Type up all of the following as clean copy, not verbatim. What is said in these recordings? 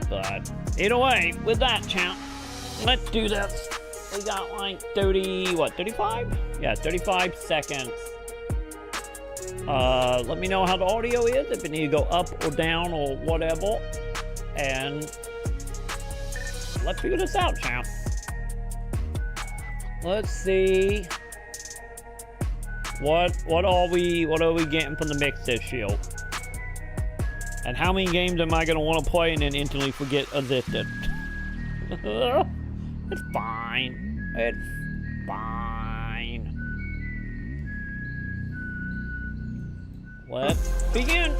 But either way, with that, champ, let's do this. We got like 35? Yeah, 35 seconds. Let me know how the audio is, if it needs to go up or down or whatever. And let's figure this out, champ. Let's see. What are we getting from the mix this year? And how many games am I gonna want to play and then instantly forget addicted? It's fine. It's fine. Let's begin.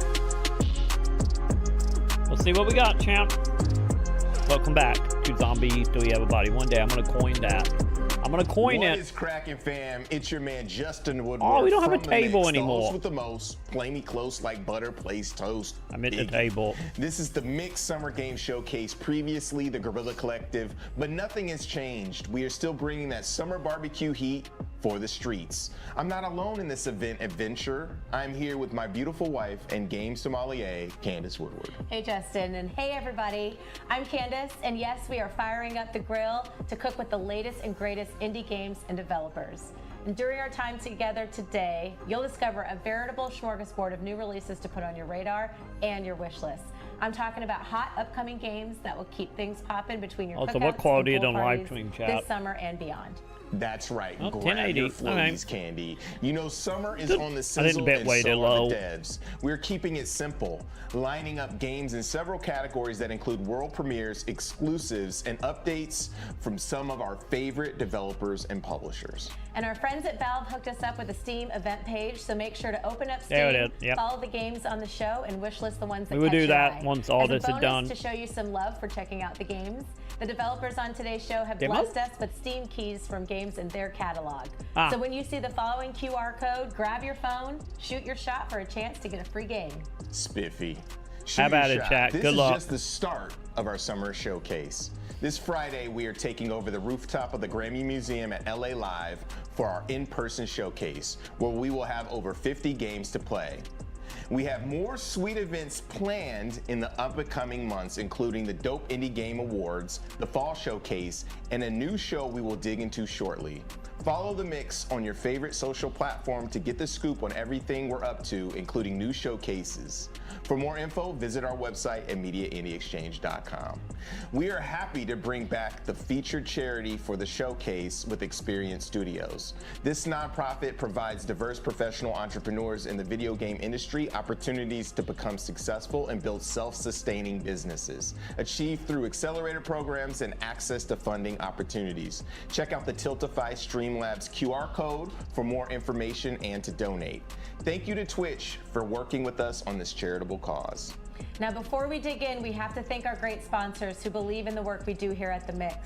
Let's see what we got, champ. Welcome back to Zombie 3, everybody. One day I'm gonna coin that. I'm gonna coin it. What is cracking, fam? It's your man Justin Woodward. Oh, we don't have a table anymore. The host with the most. Play me close like butter plays toast. I'm at the table. This is the Mix Summer Game Showcase. Previously, the Guerrilla Collective, but nothing has changed. We are still bringing that summer barbecue heat for the streets. I'm not alone in this adventure. I'm here with my beautiful wife and game sommelier, Candace Woodward. Hey Justin, and hey everybody. I'm Candace, and yes, we are firing up the grill to cook with the latest and greatest indie games and developers. And during our time together today, you'll discover a veritable smorgasbord of new releases to put on your radar and your wish list. I'm talking about hot upcoming games that will keep things popping between your cookouts what quality and on pool live parties stream chat? this summer and beyond. That's right. Oh, Grab 1080. your floaties, Okay. Candy. You know, summer is on the sizzle, didn't bet and way so too are low. the devs. We're keeping it simple, lining up games in several categories that include world premieres, exclusives, and updates from some of our favorite developers and publishers. And our friends at Valve hooked us up with a Steam event page, so make sure to open up Steam, There it is, yep. follow the games on the show, and wishlist the ones that We will catch do your that eye. once all As a this is bonus done. To show you some love for checking out the games, the developers on today's show have Demo? blessed us with Steam keys from games in their catalog. Ah. So when you see the following QR code, grab your phone, shoot your shot for a chance to get a free game. Spiffy. How about Shoot it, your shot. chat? This Good is luck. just the start of our summer showcase. This Friday, we are taking over the rooftop of the Grammy Museum at LA Live for our in-person showcase, where we will have over 50 games to play. We have more sweet events planned in the upcoming months, including the Dope Indie Game Awards, the Fall Showcase, and a new show we will dig into shortly. Follow the Mix on your favorite social platform to get the scoop on everything we're up to, including new showcases. For more info, visit our website at MediaIndieExchange.com. We are happy to bring back the featured charity for the showcase with Experience Studios. This nonprofit provides diverse professional entrepreneurs in the video game industry opportunities to become successful and build self-sustaining businesses, achieved through accelerator programs and access to funding opportunities. Check out the Tiltify Streamlabs QR code for more information and to donate. Thank you to Twitch for working with us on this charitable cause. Now, before we dig in, we have to thank our great sponsors who believe in the work we do here at The Mix.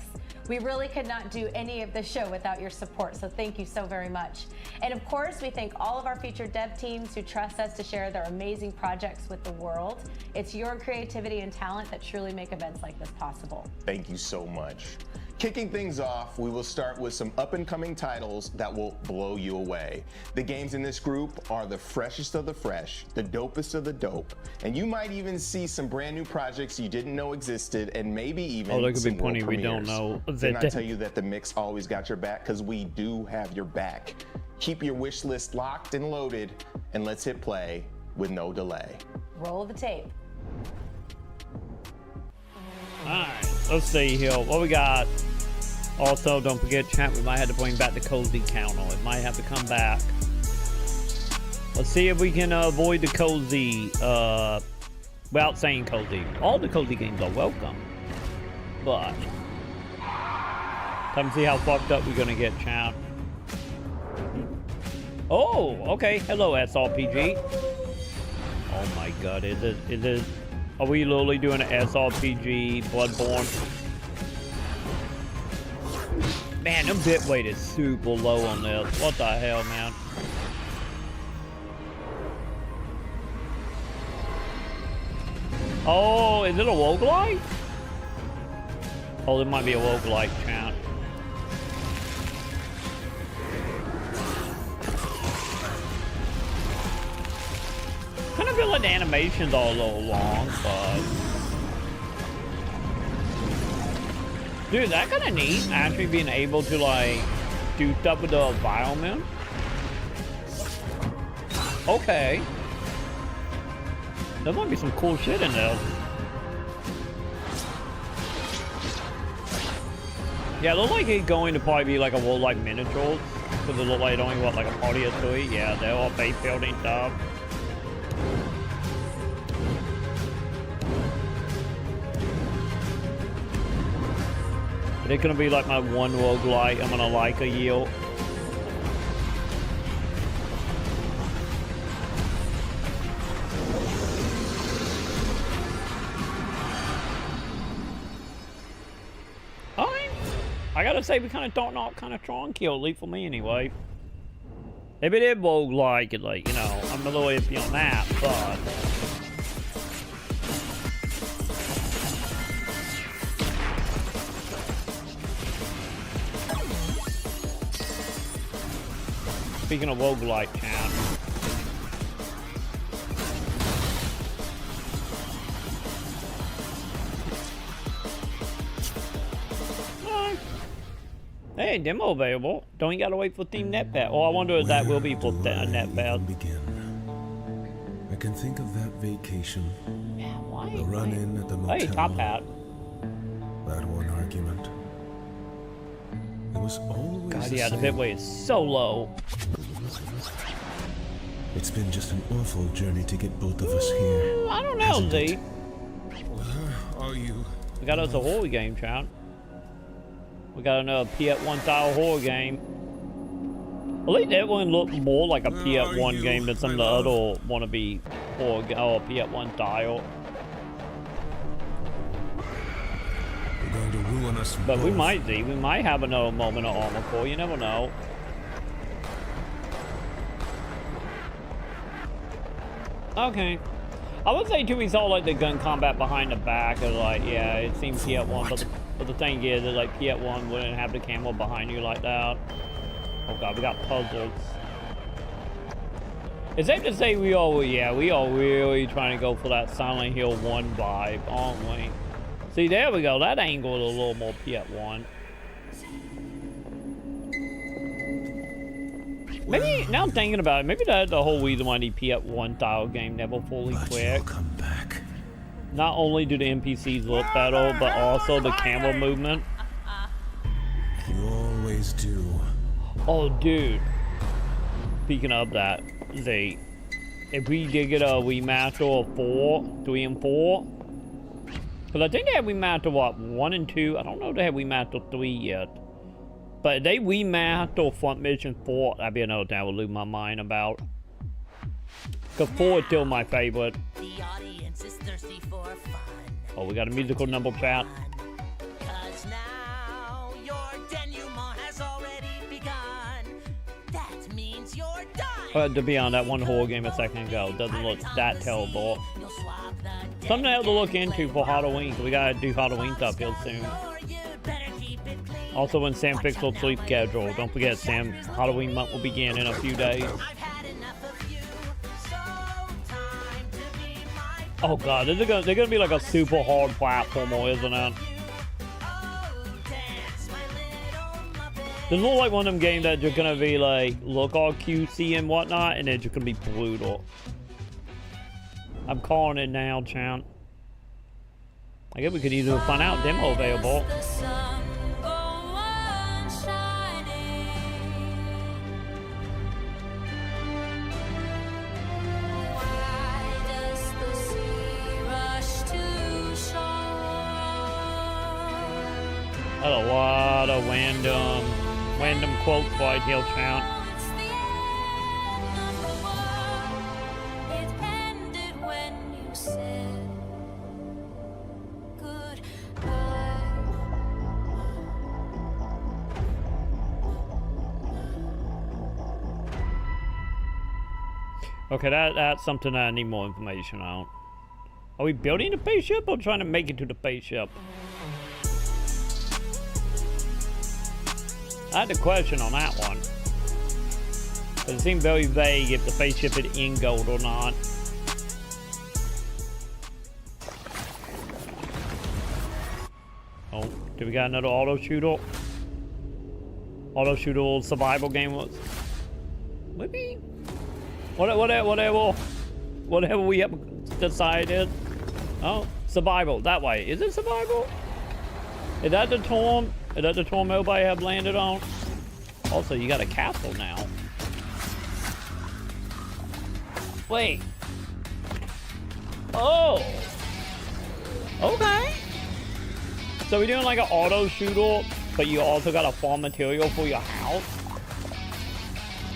We really could not do any of this show without your support, so thank you so very much. And of course, we thank all of our featured dev teams who trust us to share their amazing projects with the world. It's your creativity and talent that truly make events like this possible. Thank you so much. Kicking things off, we will start with some up-and-coming titles that will blow you away. The games in this group are the freshest of the fresh, the dopest of the dope, and you might even see some brand new projects you didn't know existed, and maybe even there could be some plenty world we don't premieres. know. Didn't I tell you that the Mix always got your back? Because we do have your back. Keep your wish list locked and loaded, and let's hit play with no delay. Roll the tape. Alright, let's see here. What we got? Also, don't forget, chat, we might have to bring back the cozy counter. It might have to come back. Let's see if we can avoid the cozy, without saying cozy. All the cozy games are welcome. But, time to see how fucked up we're gonna get, chat. Oh, okay. Hello, SRPG. Oh my god, is it, are we literally doing an SRPG Bloodborne? Man, the bit weight is super low on this. What the hell, man? Oh, is it a roguelike? Oh, it might be a roguelike, chat. Kind of feel like the animations are a little long, but Dude, that kind of neat, actually being able to, like, do stuff with the environment. Okay. There might be some cool shit in there. Yeah, it looks like it's going to probably be like a world like miniatures. Because it looks like it only got like a party or two. Yeah, they're all base building stuff. It's gonna be like my one roguelite I'm gonna like a year. I gotta say, we kind of don't not kind of strong kill, at least for me anyway. If it is roguelike, it like, you know, I'm a little iffy on that, but. Speaking of roguelike, chat. Hey, demo available. Don't you gotta wait for Team NetBet? Oh, I wonder if that will be for NetBet. Begin. I can think of that vacation. Yeah, why? The run-in at the motel. Hey, top hat. That one argument. It was always God, yeah, the bit weight is so low. It's been just an awful journey to get both of us here. I don't know, Z. Where are you? We got us a horror game, chat. We got another PS1 style horror game. At least that one looked more like a PS1 game than some of the other wannabe horror PS1 style. You're going to ruin us. But we both. might, Z. We might have another moment of armor core. You never know. Okay. I would say too, we saw like the gun combat behind the back, and like, yeah, it seemed PS1, but the thing is that like PS1 wouldn't have the camera behind you like that. Oh god, we got puzzles. It's safe to say we are really trying to go for that Silent Hill 1 vibe, aren't we? See, there we go. That angle is a little more PS1. Maybe, now I'm thinking about it, maybe that's the whole reason why the PS1 style game never fully clicked. Come back. Not only do the NPCs look better, but also the camera movement. You always do. Oh, dude. Speaking of that, Z, if we did get a remaster of 3 and 4, because I think they have remaster what, 1 and 2. I don't know if they have remaster 3 yet. But if they remaster Front Mission 4, that'd be another thing I would lose my mind about. Because 4 is still my favorite. The audience is thirsty for fun. Oh, we got a musical number, chat. 'Cause now your denouement has already begun. That means you're done. To be on that one horror game a second ago, doesn't look that terrible. You'll swap the Something else to look into for Halloween. We gotta do Halloween stuff here soon. or you better keep it clean. Also, when Sam fixes sleep schedule, don't forget Sam. Halloween month will begin in a few days. I've had enough of you. So time to be my Oh god, they're gonna be like a super hard platformer, isn't it? dance, my little Muppet. This looks like one of them games that just gonna be like look all cutesy and whatnot, and it's just gonna be brutal. I'm calling it now, champ. I guess we could either find out demo available. The sun go on shining. Why does the sea rush to shore? That's a lot of random quotes right here, champ. It's the end of the world. It ended when you said goodbye. Okay, that's something I need more information on. Are we building the spaceship or trying to make it to the spaceship? I had a question on that one. But it seemed very vague if the spaceship is in gold or not. Oh. Do we got another auto shooter? Auto shooter survival game was. Maybe. Whatever we have decided. Oh, survival that way. Is it survival? Is that the torm? Is that the torm everybody have landed on? Also, you got a castle now. Wait. Oh. Okay. So we're doing like an auto shooter, but you also got to farm material for your house.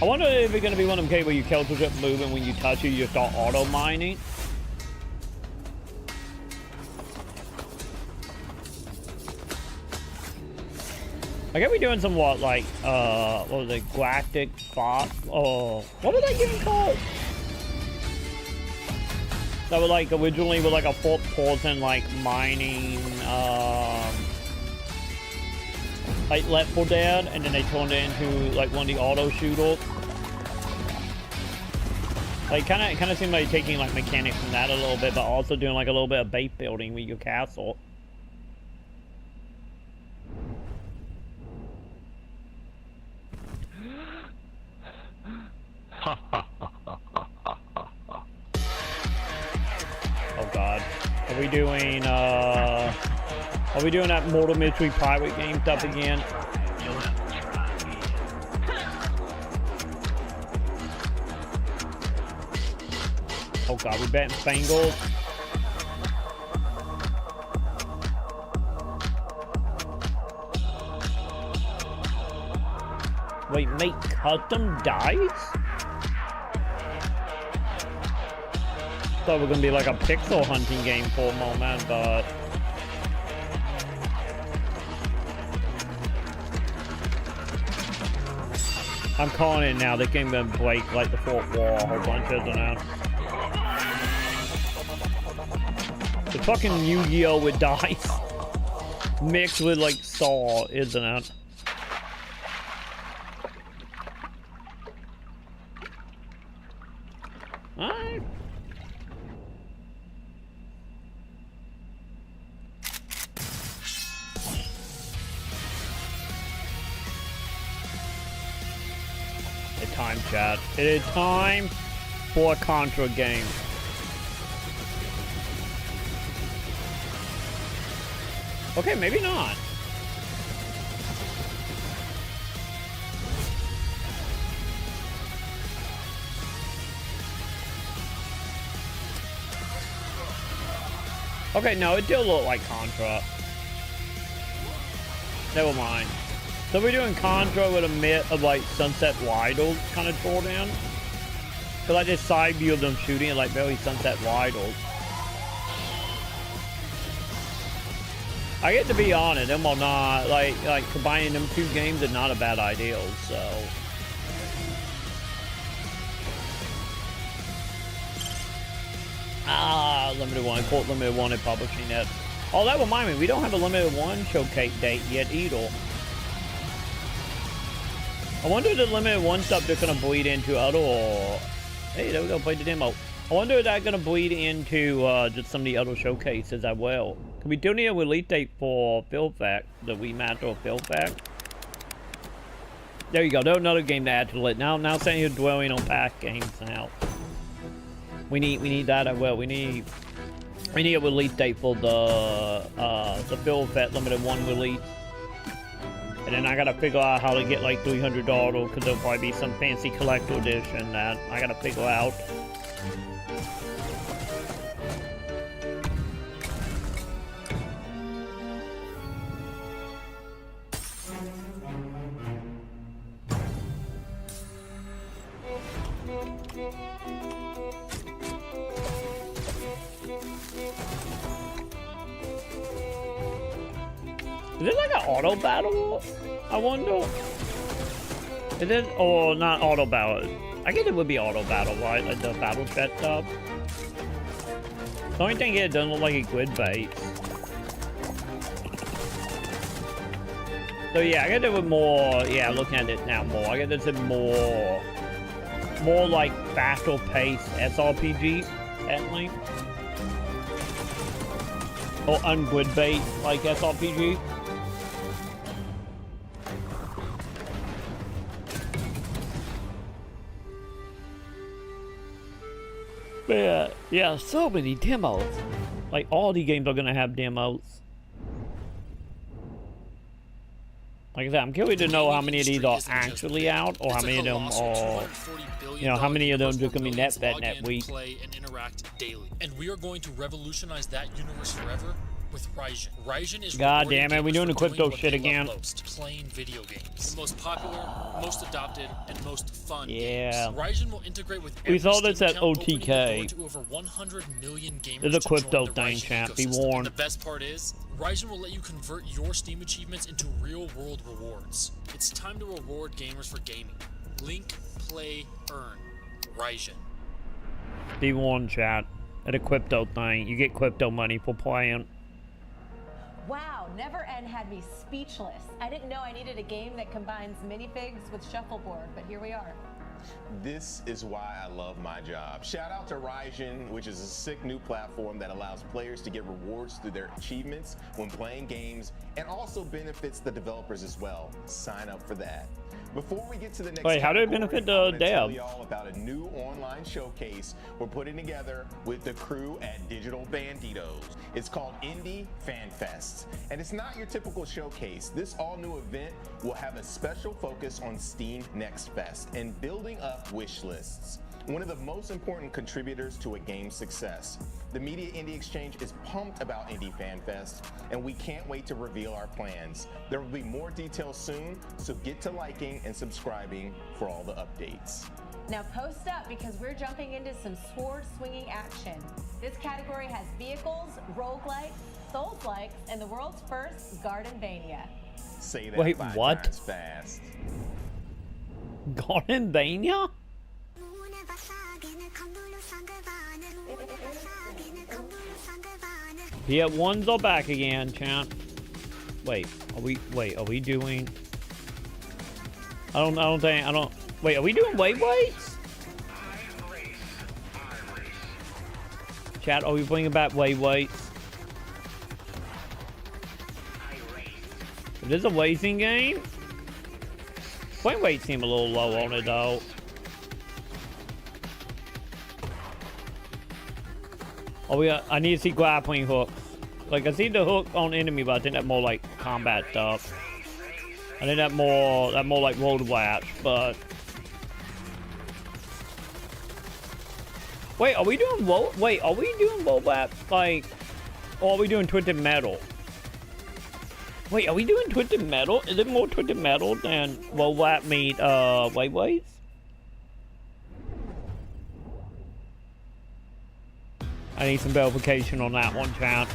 I wonder if it's gonna be one of them cases where your characters just moving when you touch it, you start auto mining. I guess we're doing some what, like, what was it, galactic spot? Oh, what was that game called? That was like originally with like a fourth person, like mining, like Left 4 Dead, and then they turned it into like one of the auto shooters. Like kind of seemed like taking like mechanics from that a little bit, but also doing like a little bit of base building with your castle. Oh God, are we doing that Mortal Mystery pirate game stuff again? Oh God, we betting Spangles. Wait, make custom dice? Thought we're gonna be like a pixel hunting game for a moment, but I'm calling it now. This game gonna break like the fourth wall a whole bunch, isn't it? The fucking Yu-Gi-Oh with dice mixed with like Saw, isn't it? Alright. It's time, chat. It is time for a Contra game. Okay, maybe not. Okay, no, it did look like Contra. Never mind. So we're doing Contra with a bit of like Sunset Riders kind of tore down. Cause like this side view of them shooting it like very Sunset Riders. I get to be honest, them are not like combining them two games is not a bad idea. So limited one, quote limited one and publishing it. Oh, that reminds me, we don't have a limited one showcase date yet either. I wonder if the limited one stuff they're gonna bleed into other. Hey, there we go, play the demo. I wonder if that's gonna bleed into just some of the other showcases as well. Can we do need a release date for Field Fact, the remaster of Field Fact? There you go. There's another game to add to the list. Now saying you're dwelling on past games now. We need that as well. We need a release date for the Field Fact limited one release. And then I gotta figure out how to get like $300 because there'll probably be some fancy collector edition that I gotta figure out. Is it like an auto battle? I wonder. Is it, or not auto battle? I guess it would be auto battle, right? Like the battle chat stuff. The only thing it doesn't look like a grid base. So yeah, I guess it would more. Yeah, looking at it now more. I guess it's a more like faster paced SRPG at length. Or ungrid bait like SRPG. Yeah, so many demos. Like, all the games are gonna have demos. Like I said, I'm curious to know how many of these are actually out, or how many of them are, you know, how many of them just gonna be net bet next week. Play and interact daily. And we are going to revolutionize that universe forever with Ryzen. Ryzen is God damn it, we doing the for crypto what shit they love again. most, playing video games. The most popular, most adopted, and most fun Yeah. games. Ryzen will integrate with We every saw this Steam at account, opening the door OTK. to over 100 million gamers There's a to crypto join the thing, Ryzen champ. Be ecosystem. warned. And the best part is, Ryzen will let you convert your Steam achievements into real-world rewards. It's time to reward gamers for gaming. Link, play, earn. Ryzen. Be warned, chat. At a crypto thing, you get crypto money for playing. Wow, Never End had me speechless. I didn't know I needed a game that combines minifigs with shuffleboard, but here we are. This is why I love my job. Shout out to Ryzen, which is a sick new platform that allows players to get rewards through their achievements when playing games, and also benefits the developers as well. Sign up for that. Before we get to the next Wait, how do it category, benefit the I'm gonna tell dev? y'all about a new online showcase we're putting together with the crew at Digital Banditos. It's called Indie Fan Fest, and it's not your typical showcase. This all-new event will have a special focus on Steam Next Fest and building up wish lists. One of the most important contributors to a game's success. The Media Indie Exchange is pumped about Indie Fan Fest, and we can't wait to reveal our plans. There will be more details soon, so get to liking and subscribing for all the updates. Now post up because we're jumping into some sword swinging action. This category has vehicles, roguelikes, souls-likes, and the world's first Gardenvania. Say that Wait, 5 what? times fast. Gardenvania? Yeah, ones are back again, champ. Wait, are we doing? I don't think, wait, are we doing wave weights? Chat, are we bringing back wave weights? It is a racing game? Point weight seem a little low on it though. Oh yeah, I need to see grappling hooks. Like I see the hook on enemy, but I think that's more like combat stuff. I think that more like road rash, but wait, are we doing road rash like, or are we doing twisted metal? Wait, are we doing twisted metal? Is it more twisted metal than road rash meet wave weights? I need some verification on that one, chat.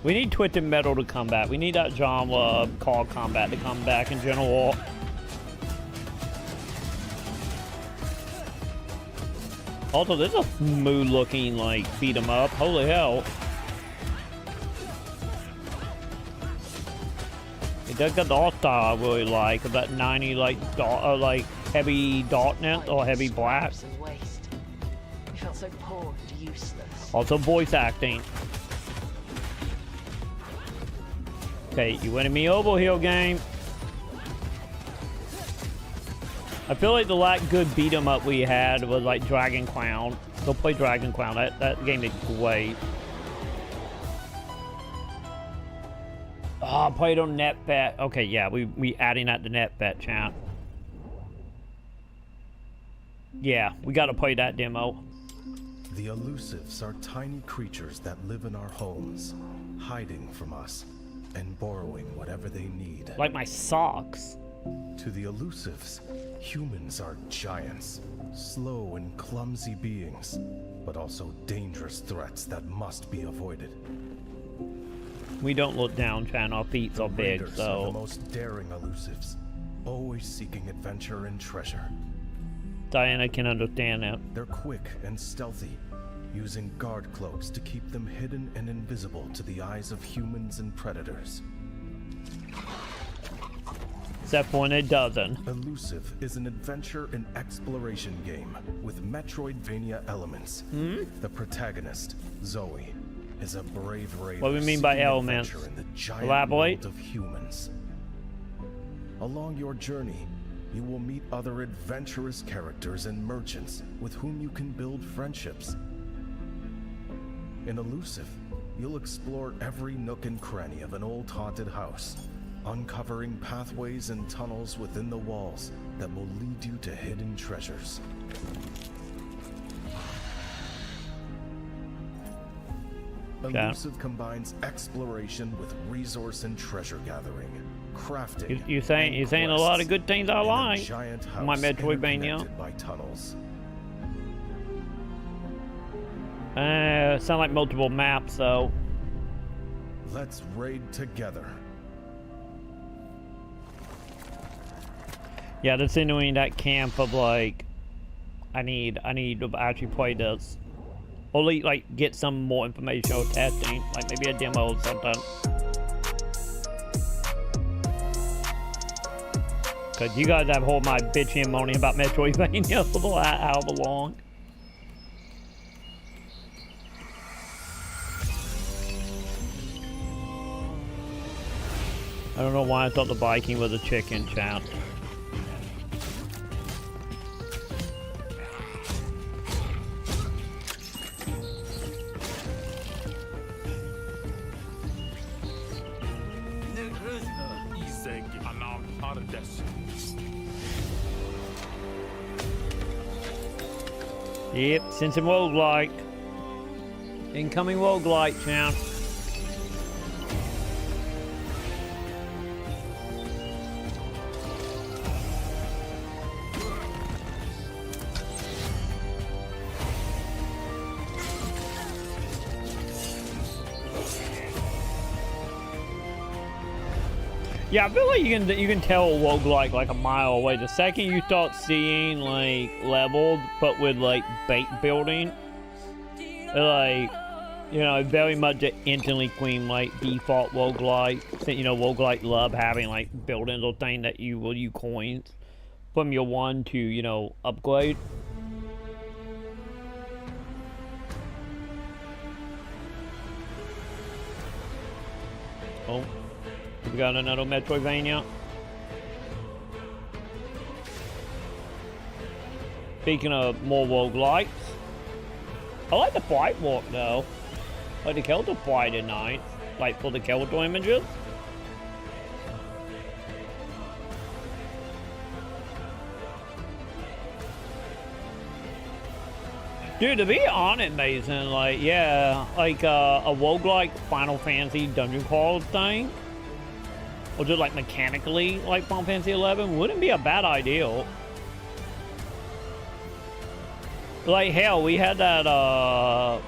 We need twisted metal to come back. We need that genre of car combat to come back in general. Also, this is a smooth looking, like, beat 'em up. Holy hell. It does got the art style I really like, of that 90, like, heavy darkness or heavy black. Waste. You felt so poor and useless. Also voice acting. Okay, you winning me over here, game. I feel like the last good beat 'em up we had was like Dragon Crown. Go play Dragon Crown. That game is great. Oh, played on NetBet. Okay, yeah, we adding that to NetBet, champ. Yeah, we gotta play that demo. The elusives are tiny creatures that live in our homes, hiding from us and borrowing whatever they need. Like my socks. To the elusives, humans are giants, slow and clumsy beings, but also dangerous threats that must be avoided. We don't look down, chat. Our feet are big, Raiders are the so most daring elusives, always seeking adventure and treasure. Diana can understand that. They're quick and stealthy, using guard cloaks to keep them hidden and invisible to the eyes of humans and predators. Except for when it doesn't. Elusive is an adventure and exploration game with Metroidvania elements. The protagonist, Zoe, is a brave raider. What do we mean by seeking elements? adventure in the giant Elaborate. world of humans. Along your journey, you will meet other adventurous characters and merchants with whom you can build friendships. In Elusive, you'll explore every nook and cranny of an old haunted house, uncovering pathways and tunnels within the walls that will lead you to hidden treasures. Elusive combines exploration with resource and treasure gathering, crafting. You're saying a lot of good things I like. Giant My house Metroidvania. interconnected by tunnels. Sound like multiple maps though. Let's raid together. Yeah, that's annoying, that camp of like, I need to actually play this. Or like get some more information or testing, like maybe a demo or something. Cause you guys have heard my bitching and moaning about Metroidvania for however long. I don't know why I thought the Viking was a chicken, chat. Yep, sensing roguelike. Incoming roguelike, chat. Yeah, I feel like you can tell a roguelike like a mile away. The second you start seeing like leveled, but with like bait building, like, you know, very much an instantly queen like default roguelike. You know, roguelike love having like buildings or thing that you will use coins from your one to, you know, upgrade. Oh. We got another Metroidvania. Speaking of more roguelikes, I like the fight walk though. Like the character fight at night, like for the character images. Dude, to be honest, Mason, like, yeah, like a roguelike Final Fantasy dungeon crawl thing, or just like mechanically like Final Fantasy 11 wouldn't be a bad idea. Like hell, we had that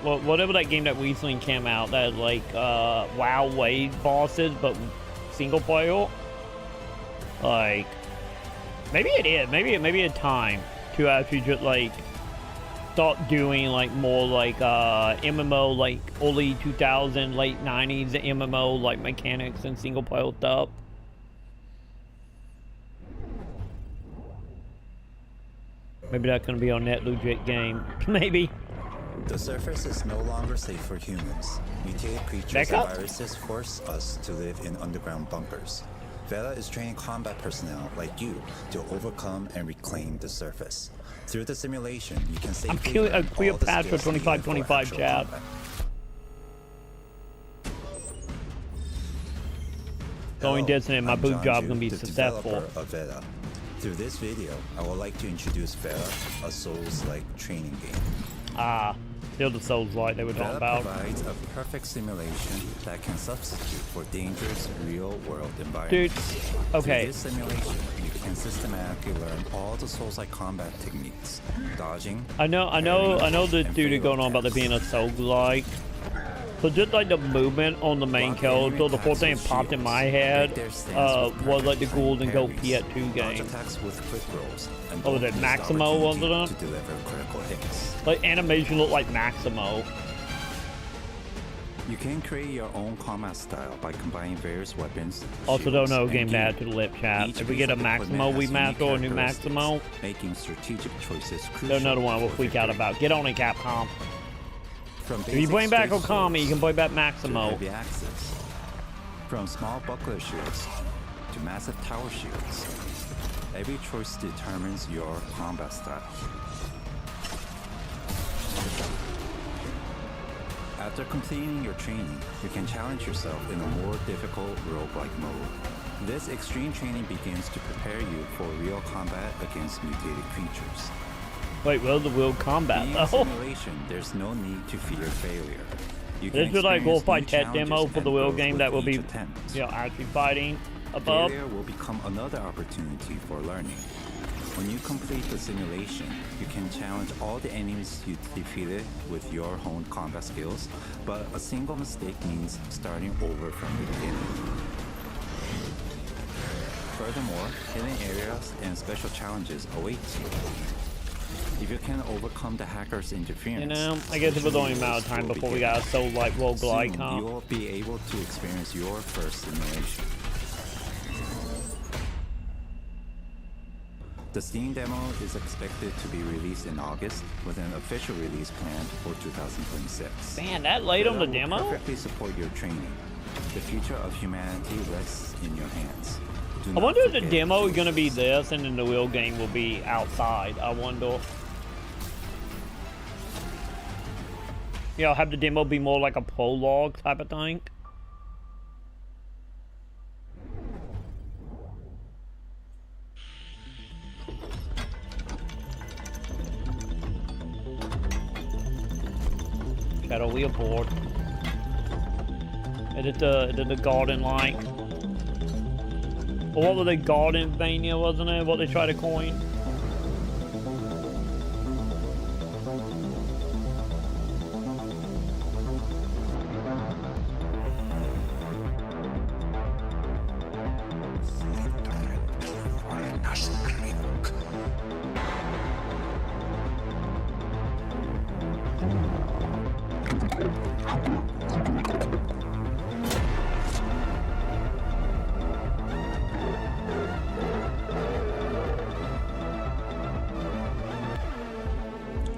whatever that game that recently came out, that like WoW Wave bosses but single player. Like maybe it is, maybe a time to actually just like start doing like more like MMO, like early 2000s, late 90s MMO like mechanics and single player stuff. Maybe that's gonna be our net legit game. Maybe. The surface is no longer safe for humans. Mutated creatures and viruses force us to live in underground bunkers. Vela is training combat personnel like you to overcome and reclaim the surface. Through the simulation, you can safely I'm killing a Cleopatra 25-25 chat. Going dissonant, my boot job gonna be successful. Through this video, I would like to introduce Vela, a Souls-like training game. Ah, still the Souls-like they were talking about. Vela provides a perfect simulation that can substitute for dangerous real-world environments. Dude, okay. Through this simulation, you can systematically learn all the Souls-like combat techniques, dodging. I know the dude going on about there being a Souls-like. So just like the movement on the main character, the first thing that popped in my head was like the Golden Goat PS2 game. Oh, was it Maximo, wasn't it? Like animation looked like Maximo. You can create your own combat style by combining various weapons. Also don't know game to add to the lip chat. If we get a Maximo remaster or a new Maximo, making strategic choices there's another one we'll freak out about. Get on it, Capcom. If you bring back Okami, you can bring back Maximo. From small buckler shields to massive tower shields. Every choice determines your combat style. After completing your training, you can challenge yourself in a more difficult roguelike mode. This extreme training begins to prepare you for real combat against mutated creatures. Wait, well, the real combat Being though. a simulation, there's no need to fear failure. You can This is like go experience fight new test demo challenges for the and real growth game with that will be, each attempt. actually fighting above. Failure will become another opportunity for learning. When you complete the simulation, you can challenge all the enemies you defeated with your own combat skills, but a single mistake means starting over from the beginning. Furthermore, hidden areas and special challenges await you. If you can overcome the hacker's interference, You know, I guess it was only a matter of time before we got a soul like roguelike, soon huh? you will be able to experience your first simulation. The Steam demo is expected to be released in August, with an official release planned for 2026. Man, that late on the Beta will demo? perfectly support your training. The future of humanity rests in your hands. Do I not wonder if the forget demo to is gonna be resist. this, and then the real game will be outside. I wonder. Have the demo be more like a prologue type of thing. Shadow wheelboard. Is it the garden like? Or what were they, Garden Vania, wasn't it? What they tried to coin?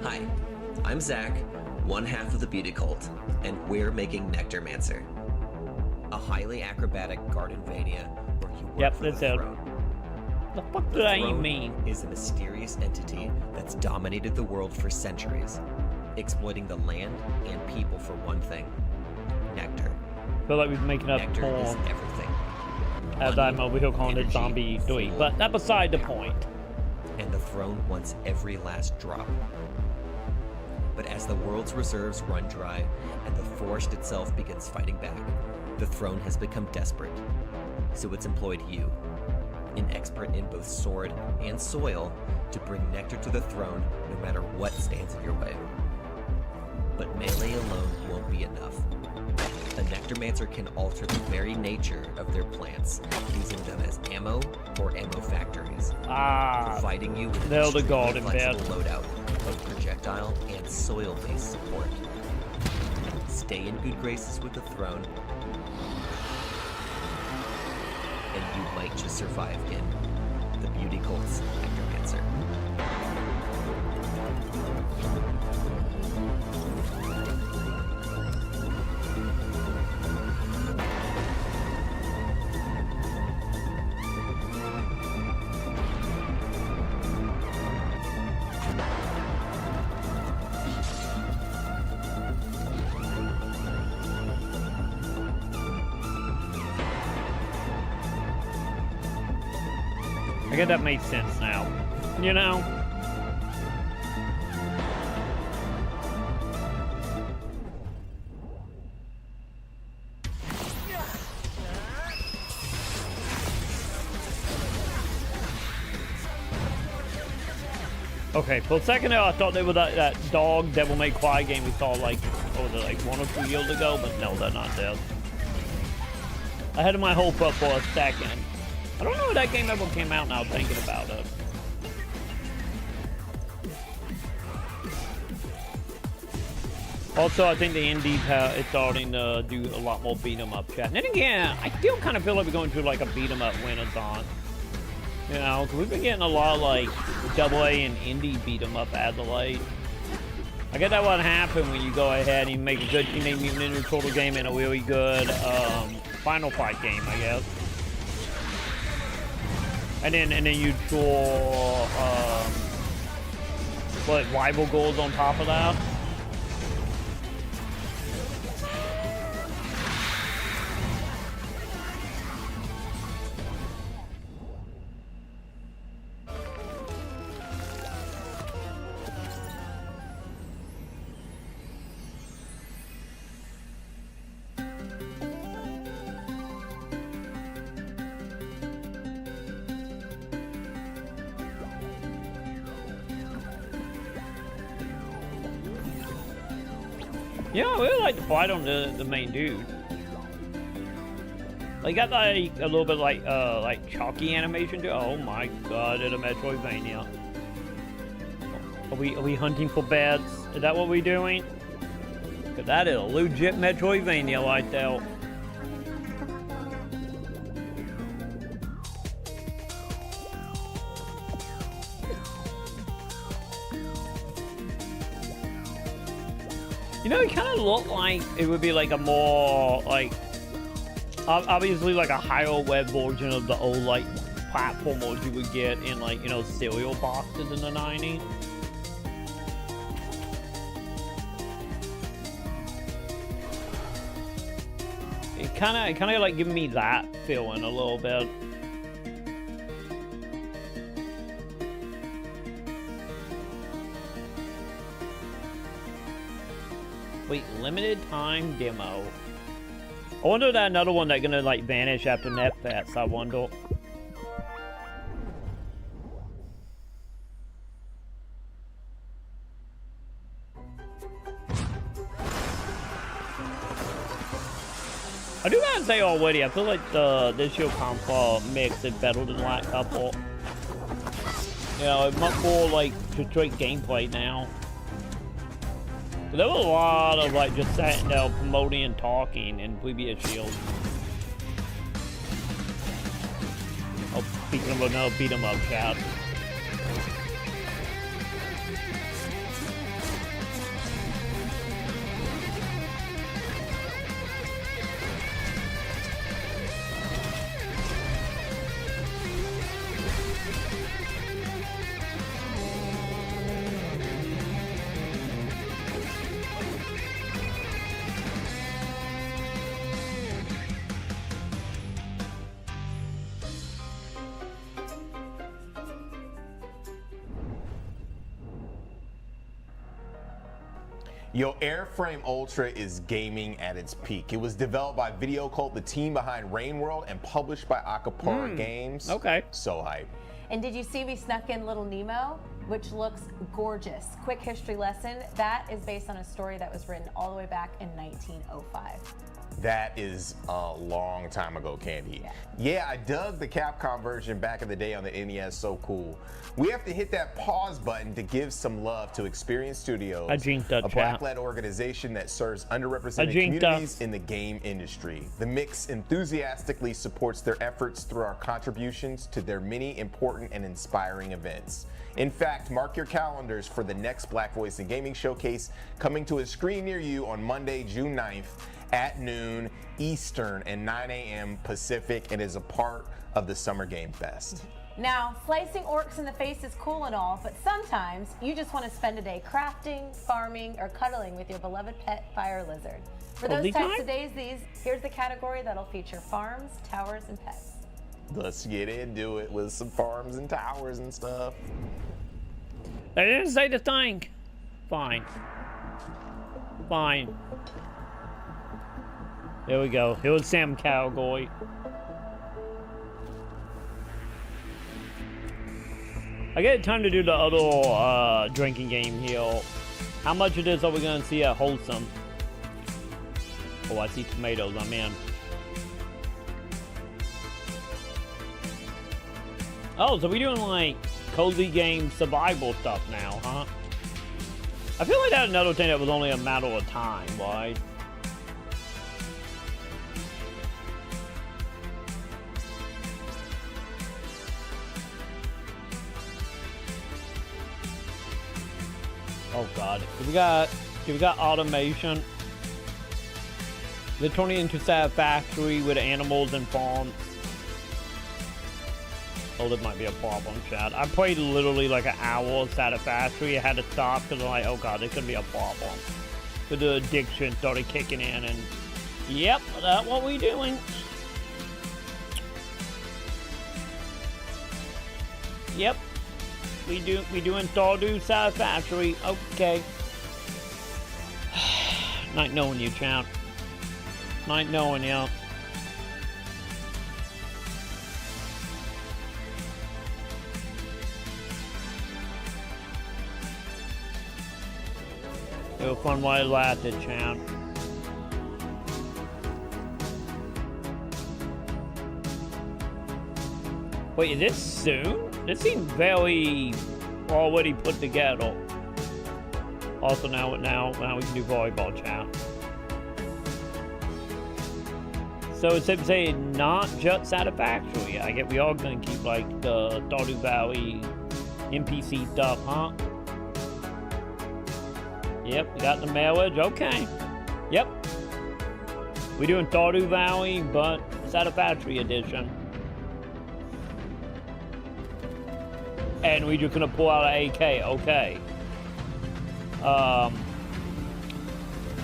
Hi, I'm Zach, one half of the Beauty Cult, and we're making Nectarmancer, a highly acrobatic Gardenvania where you work for that's the it. throne. The fuck The did I throne mean? is a mysterious entity that's dominated the world for centuries, exploiting the land and people for one thing: nectar. I feel like we're making up Nectar is porn everything. as I'm over here calling it energy, Zombie 3, fuel, but that's beside the point. And the throne wants every last drop. But as the world's reserves run dry and the forest itself begins fighting back, the throne has become desperate. So it's employed you, an expert in both sword and soil, to bring nectar to the throne no matter what stands in your way. But melee alone won't be enough. A Nectarmancer can alter the very nature of their plants, using them as ammo or ammo factories, providing you with an nailed the extremely garden bed. flexible loadout of projectile and soil-based support. Stay in good graces with the throne, and you might just survive in the Beauty Cult's Nectarmancer. I guess that makes sense now. You know? Okay, for a second there I thought they were that dog Devil May Cry game we saw like, what was it, like 1 or 2 years ago, but no, they're not dead. I had my hope up for a second. I don't know if that game ever came out now thinking about it. Also, I think the indies is starting to do a lot more beat 'em up chat. And then again, I still kind of feel like we're going through like a beat 'em up renaissance. You know, 'cause we've been getting a lot of like AA and indie beat 'em up as of late. I guess that what happened when you go ahead and you make a good Teenage Mutant Ninja Turtle game and a really good Final Fight game, I guess. And then you draw what, rival goals on top of that? Yeah, I really like the fight on the main dude. They got like a little bit like chalky animation too. Oh my god, it's a Metroidvania. Are we hunting for beds? Is that what we're doing? Cause that is a legit Metroidvania like that. You know, it kind of looked like it would be like a more, like, obviously like a higher web version of the old, like, platformers you would get in, like, you know, cereal boxes in the 90s. It kind of like giving me that feeling a little bit. Wait, limited time demo. I wonder if that another one that's gonna like vanish after NetFest, I wonder. I do gotta say already, I feel like this year console mix is better than the last couple. You know, it's much more like just straight gameplay now. There was a lot of like just sitting down promoting and talking in previous Shield. Oh, speaking of another beat 'em up chat. Yo, Airframe Ultra is gaming at its peak. It was developed by Video Cult, the team behind Rain World, and published by Acapulco Games. Okay. So hype. And did you see we snuck in Little Nemo, which looks gorgeous? Quick history lesson, that is based on a story that was written all the way back in 1905. That is a long time ago, Candy. Yeah, I dug the Capcom version back in the day on the NES, so cool. We have to hit that pause button to give some love to Experience Studios, a Black-led organization that serves underrepresented communities in the game industry. The Mix enthusiastically supports their efforts through our contributions to their many important and inspiring events. In fact, mark your calendars for the next Black Voice in Gaming Showcase coming to a screen near you on Monday, June 9th at noon Eastern and 9 a.m. Pacific, and is a part of the Summer Game Fest. Now, slicing orcs in the face is cool and all, but sometimes you just want to spend a day crafting, farming, or cuddling with your beloved pet fire lizard. For those types of days, here's the category that'll feature farms, towers, and pets. Let's get into it with some farms and towers and stuff. They didn't say the thing. Fine. Fine. There we go. It was Sam Cowboy. I get time to do the other drinking game here. How much of this are we gonna see at Wholesome? Oh, I see tomatoes. I'm in. Oh, so we're doing like cozy game survival stuff now, huh? I feel like that's another thing that was only a matter of time, right? Oh god, we got automation. They're turning into a factory with animals and farms. Oh, that might be a problem, chat. I played literally like an hour of Satisfactory. I had to stop because I'm like, oh god, this could be a problem. But the addiction started kicking in, and yep, that's what we doing. Yep, we doing Stardew Satisfactory. Okay. Night knowing you, champ. Night knowing you. It was fun while it lasted, champ. Wait, is this soon? This seems very already put together. Also, now we can do volleyball, champ. So it's safe to say not just Satisfactory. I get we all gonna keep like the Stardew Valley NPC stuff, huh? Yep, we got the marriage. Okay. Yep. We doing Stardew Valley, but Satisfactory edition. And we just gonna pull out an AK. Okay. I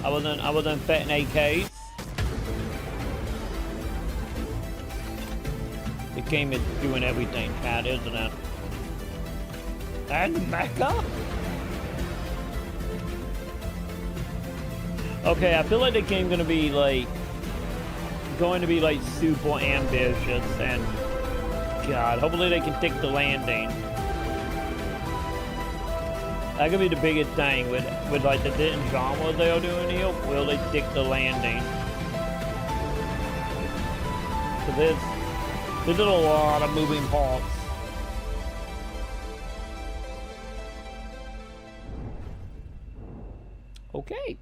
wasn't fetting AKs. The game is doing everything, chat, isn't it? And Mecca? Okay, I feel like the game's gonna be like super ambitious, and God, hopefully they can stick the landing. That could be the biggest thing with like the different genres they are doing here. Will they stick the landing? So there's a lot of moving parts. Okay.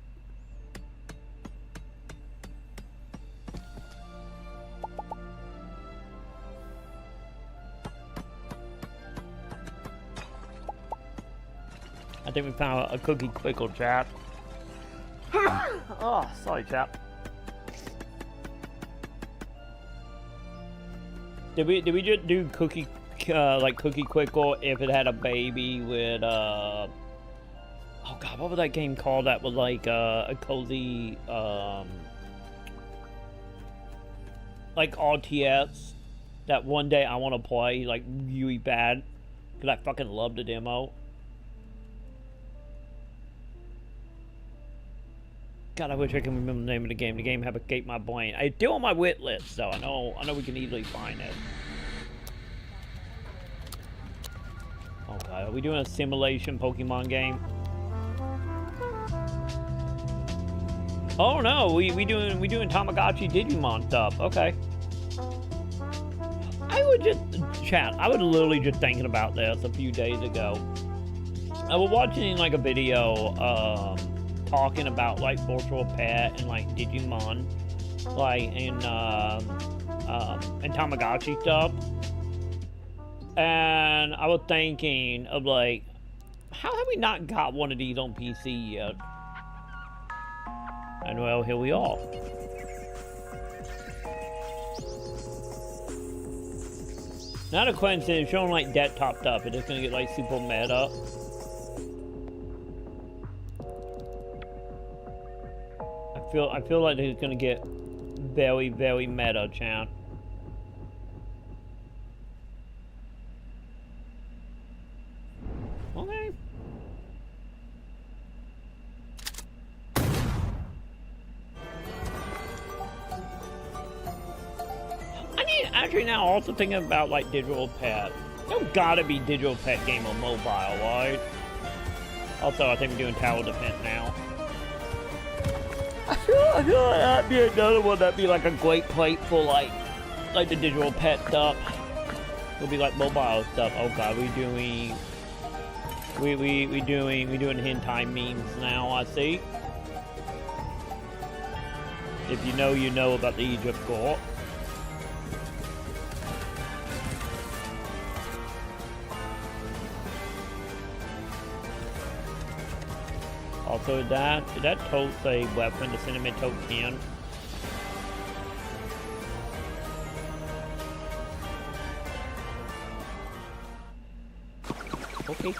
I think we found a cookie quickle, chat. Oh, sorry, chap. Did we just do cookie cookie quickle if it had a baby with oh god, what was that game called that was like a cozy like RTS that one day I want to play like really bad because I fucking love the demo. God, I wish I can remember the name of the game. The game have escaped my brain. It's still on my wit list, so I know we can easily find it. Oh god, are we doing a simulation Pokemon game? Oh no, we doing Tamagotchi Digimon stuff. Okay. I was literally just thinking about this a few days ago. I was watching like a video talking about like virtual pet and like Digimon, like and Tamagotchi stuff, and I was thinking of like, how have we not got one of these on PC yet? And well, here we are. Not a coincidence, showing like desktop stuff, it's just gonna get like super meta. I feel like it's gonna get very, very meta, chat. Okay. I need actually now also thinking about like digital pet. There's gotta be digital pet game on mobile, right? Also, I think we're doing tower defense now. I feel like that'd be another one that'd be like a great plate for like the digital pet stuff. It'll be like mobile stuff. Oh god, we doing hentai memes now, I see. If you know, you know about the Egypt court. Also, did that tote say weapon to cinnamon tote can? Okay.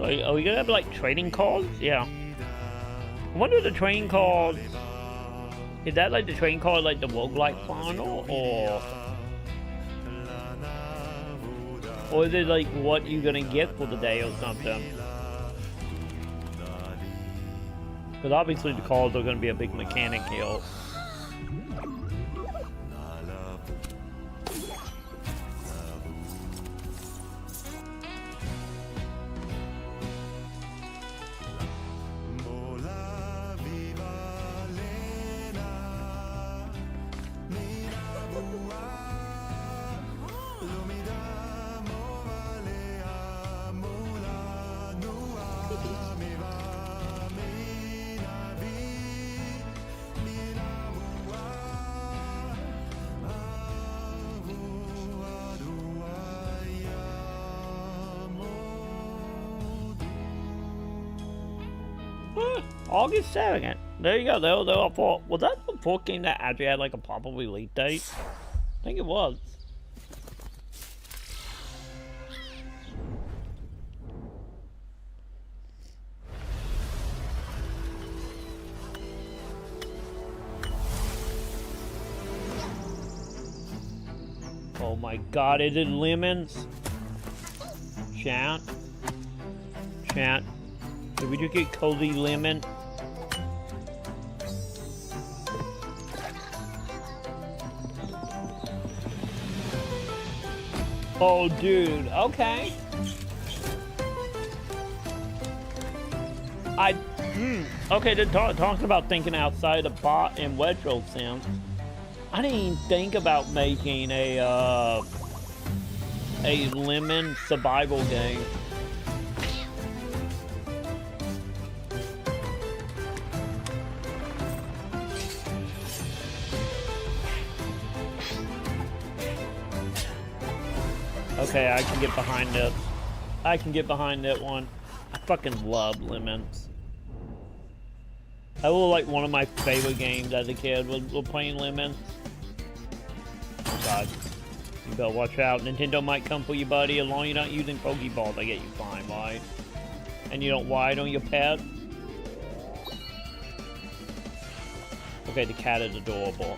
Wait, are we gonna have like trading cards? Yeah. I wonder if the trading cards, is that like the trading card like the roguelike final, or is it like what you're gonna get for the day or something? Because obviously the cards are gonna be a big mechanic here. August 2nd. There you go. Was that the fourth game that actually had like a proper release date? I think it was. Oh my god, is it lemons? Chat. Did we just get Cozy Lemon? Oh, dude. Okay. Okay, they're talking about thinking outside the bot and retro sense. I didn't even think about making a lemon survival game. Okay, I can get behind it. I can get behind that one. I fucking love lemons. That was like one of my favorite games as a kid, was playing lemons. Oh god. You better watch out. Nintendo might come for you, buddy, as long as you're not using Pokeballs. I get you fine, right? And you don't ride on your pet? Okay, the cat is adorable.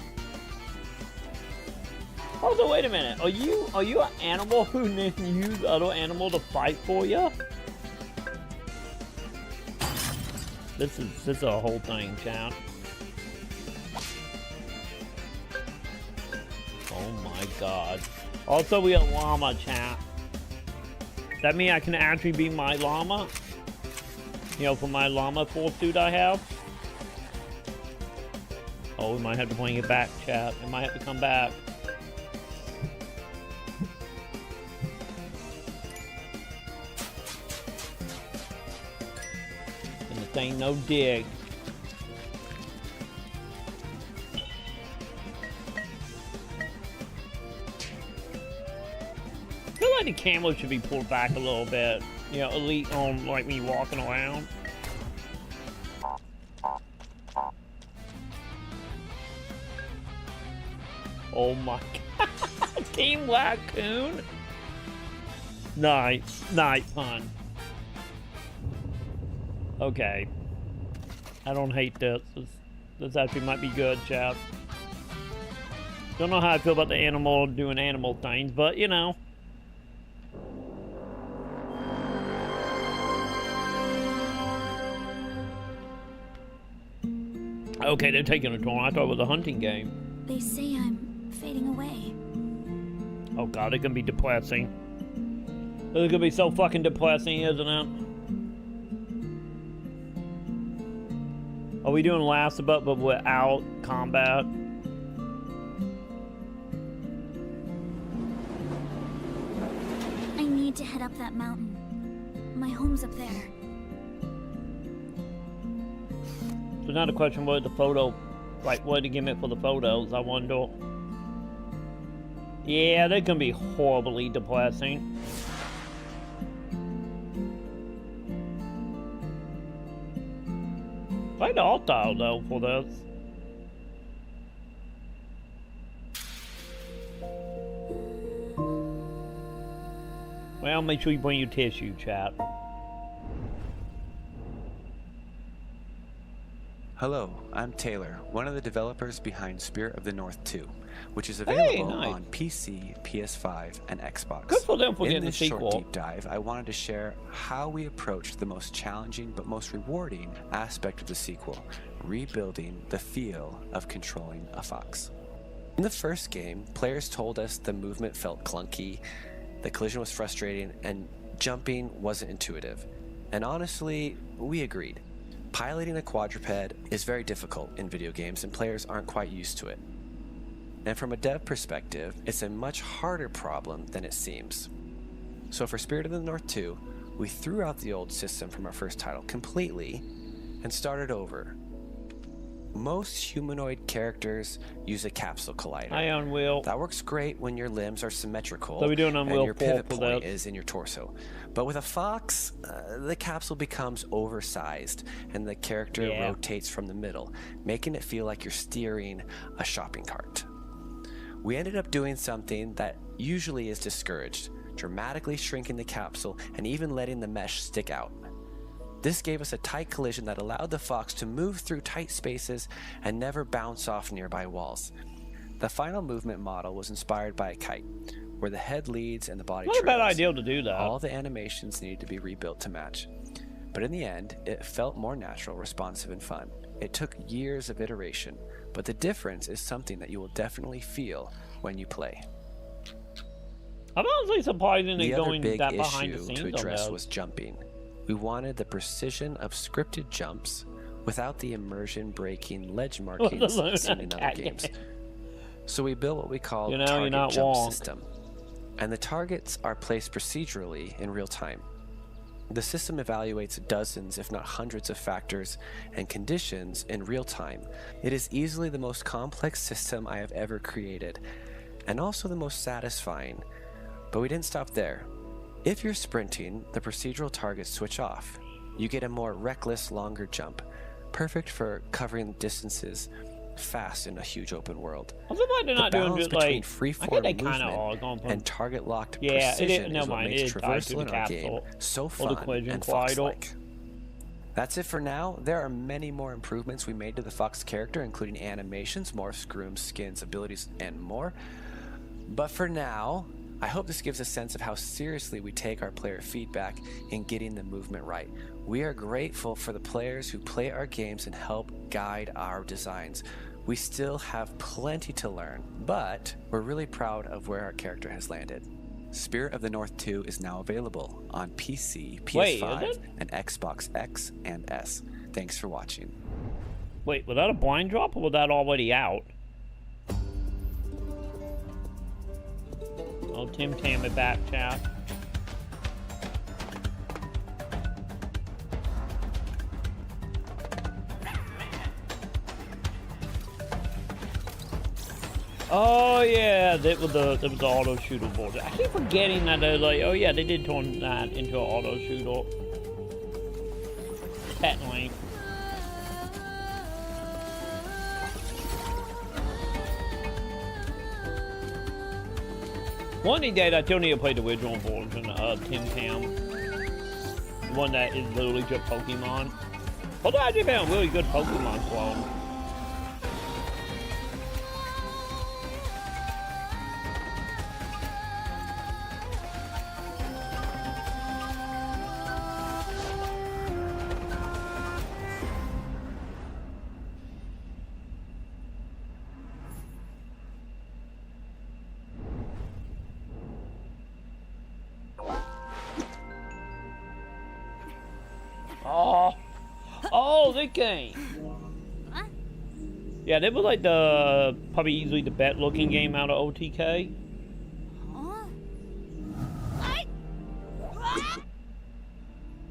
Also, wait a minute. Are you an animal who can use other animal to fight for you? This is a whole thing, chat. Oh my god. Also, we have llama, chat. That means I can actually be my llama? You know, for my llama suit I have? Oh, we might have to bring it back, chat. It might have to come back. Ain't no dig. I feel like the camera should be pulled back a little bit. You know, at least on like me walking around. Oh my god. Team Raccoon. Nice fun. Okay. I don't hate this. This actually might be good, chat. Don't know how I feel about the animal doing animal things, but you know. Okay, they're taking a turn. I thought it was a hunting game. They say I'm fading away. Oh god, it's gonna be depressing. It's gonna be so fucking depressing, isn't it? Are we doing Last of Us but without combat? I need to head up that mountain. My home's up there. So now the question was the photo, like what the gimmick for the photos, I wonder. Yeah, they can be horribly depressing. Like the art style though for this. Well, make sure you bring your tissue, chat. Hello, I'm Taylor, one of the developers behind Spirit of the North 2, which is available nice. on PC, PS5, and Xbox. Good for them for In getting this a short sequel. deep dive, I wanted to share how we approached the most challenging but most rewarding aspect of the sequel, rebuilding the feel of controlling a fox. In the first game, players told us the movement felt clunky, the collision was frustrating, and jumping wasn't intuitive. And honestly, we agreed. Piloting a quadruped is very difficult in video games and players aren't quite used to it. And from a dev perspective, it's a much harder problem than it seems. So for Spirit of the North 2, we threw out the old system from our first title completely and started over. Most humanoid characters use a capsule collider. Hi, Unwheel. That works great when your limbs are symmetrical So we're doing and Unwheel your 4 pivot for point that. is in your torso. But with a fox, the capsule becomes oversized and the character rotates from the middle, making it feel like you're steering a shopping cart. We ended up doing something that usually is discouraged, dramatically shrinking the capsule and even letting the mesh stick out. This gave us a tight collision that allowed the fox to move through tight spaces and never bounce off nearby walls. The final movement model was inspired by a kite, where the head leads and the body Not a bad trails. idea to do that. All the animations needed to be rebuilt to match. But in the end, it felt more natural, responsive, and fun. It took years of iteration, but the difference is something that you will definitely feel when you play. I'm honestly surprised they're The other going big that behind the issue scenes to on address those. was jumping. We wanted the precision of scripted jumps without the immersion-breaking ledge markings seen in other games. So we built what we call You know, you're target not jump wrong. system. And the targets are placed procedurally in real time. The system evaluates dozens, if not hundreds of factors and conditions in real time. It is easily the most complex system I have ever created, and also the most satisfying. But we didn't stop there. If you're sprinting, the procedural targets switch off. You get a more reckless, longer jump, perfect for covering distances fast in a huge open world. I'm surprised they're not doing balance just between like. I freeform think they kind of are movement going from. and target locked Yeah, it precision is. is Never what mind. It makes is tied to traversal the in our game capsule so or fun the collision and collider. fox-like. That's it for now. There are many more improvements we made to the fox character, including animations, morphs, grooms, skins, abilities, and more. But for now, I hope this gives a sense of how seriously we take our player feedback in getting the movement right. We are grateful for the players who play our games and help guide our designs. We still have plenty to learn, but we're really proud of where our character has landed. Spirit of the North 2 is now available on PC, PS5, and Xbox X and S. Thanks for watching. Wait, was that a blind drop or was that already out? Oh, Tim Tam it back, chat. Oh yeah, that was the auto shooter board. I keep forgetting that they're like, oh yeah, they did turn that into an auto shooter. Pet link. One of these days, I still need to play the original version of Tim Tam. The one that is literally just Pokemon. Although I did found a really good Pokemon clone. Oh, this game. Yeah, that was like the probably easily the best looking game out of OTK.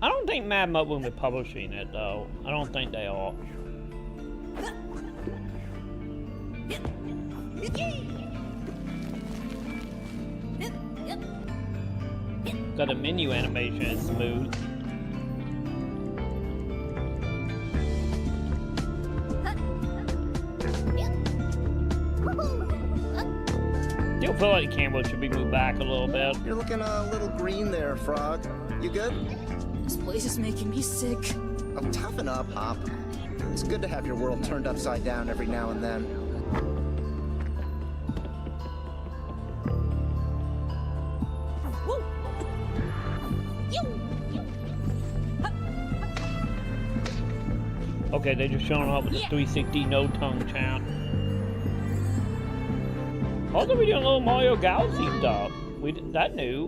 I don't think Mad Mutt will be publishing it though. I don't think they are. Got a menu animation, it's smooth. Still feel like the camera should be moved back a little bit. You're looking a little green there, Frog. You good? This place is making me sick. Oh, toughen up, Hop. It's good to have your world turned upside down every now and then. Okay, they just showing up with the 360 no tongue chant. Also, we doing a little Mario Galaxy stuff. That new.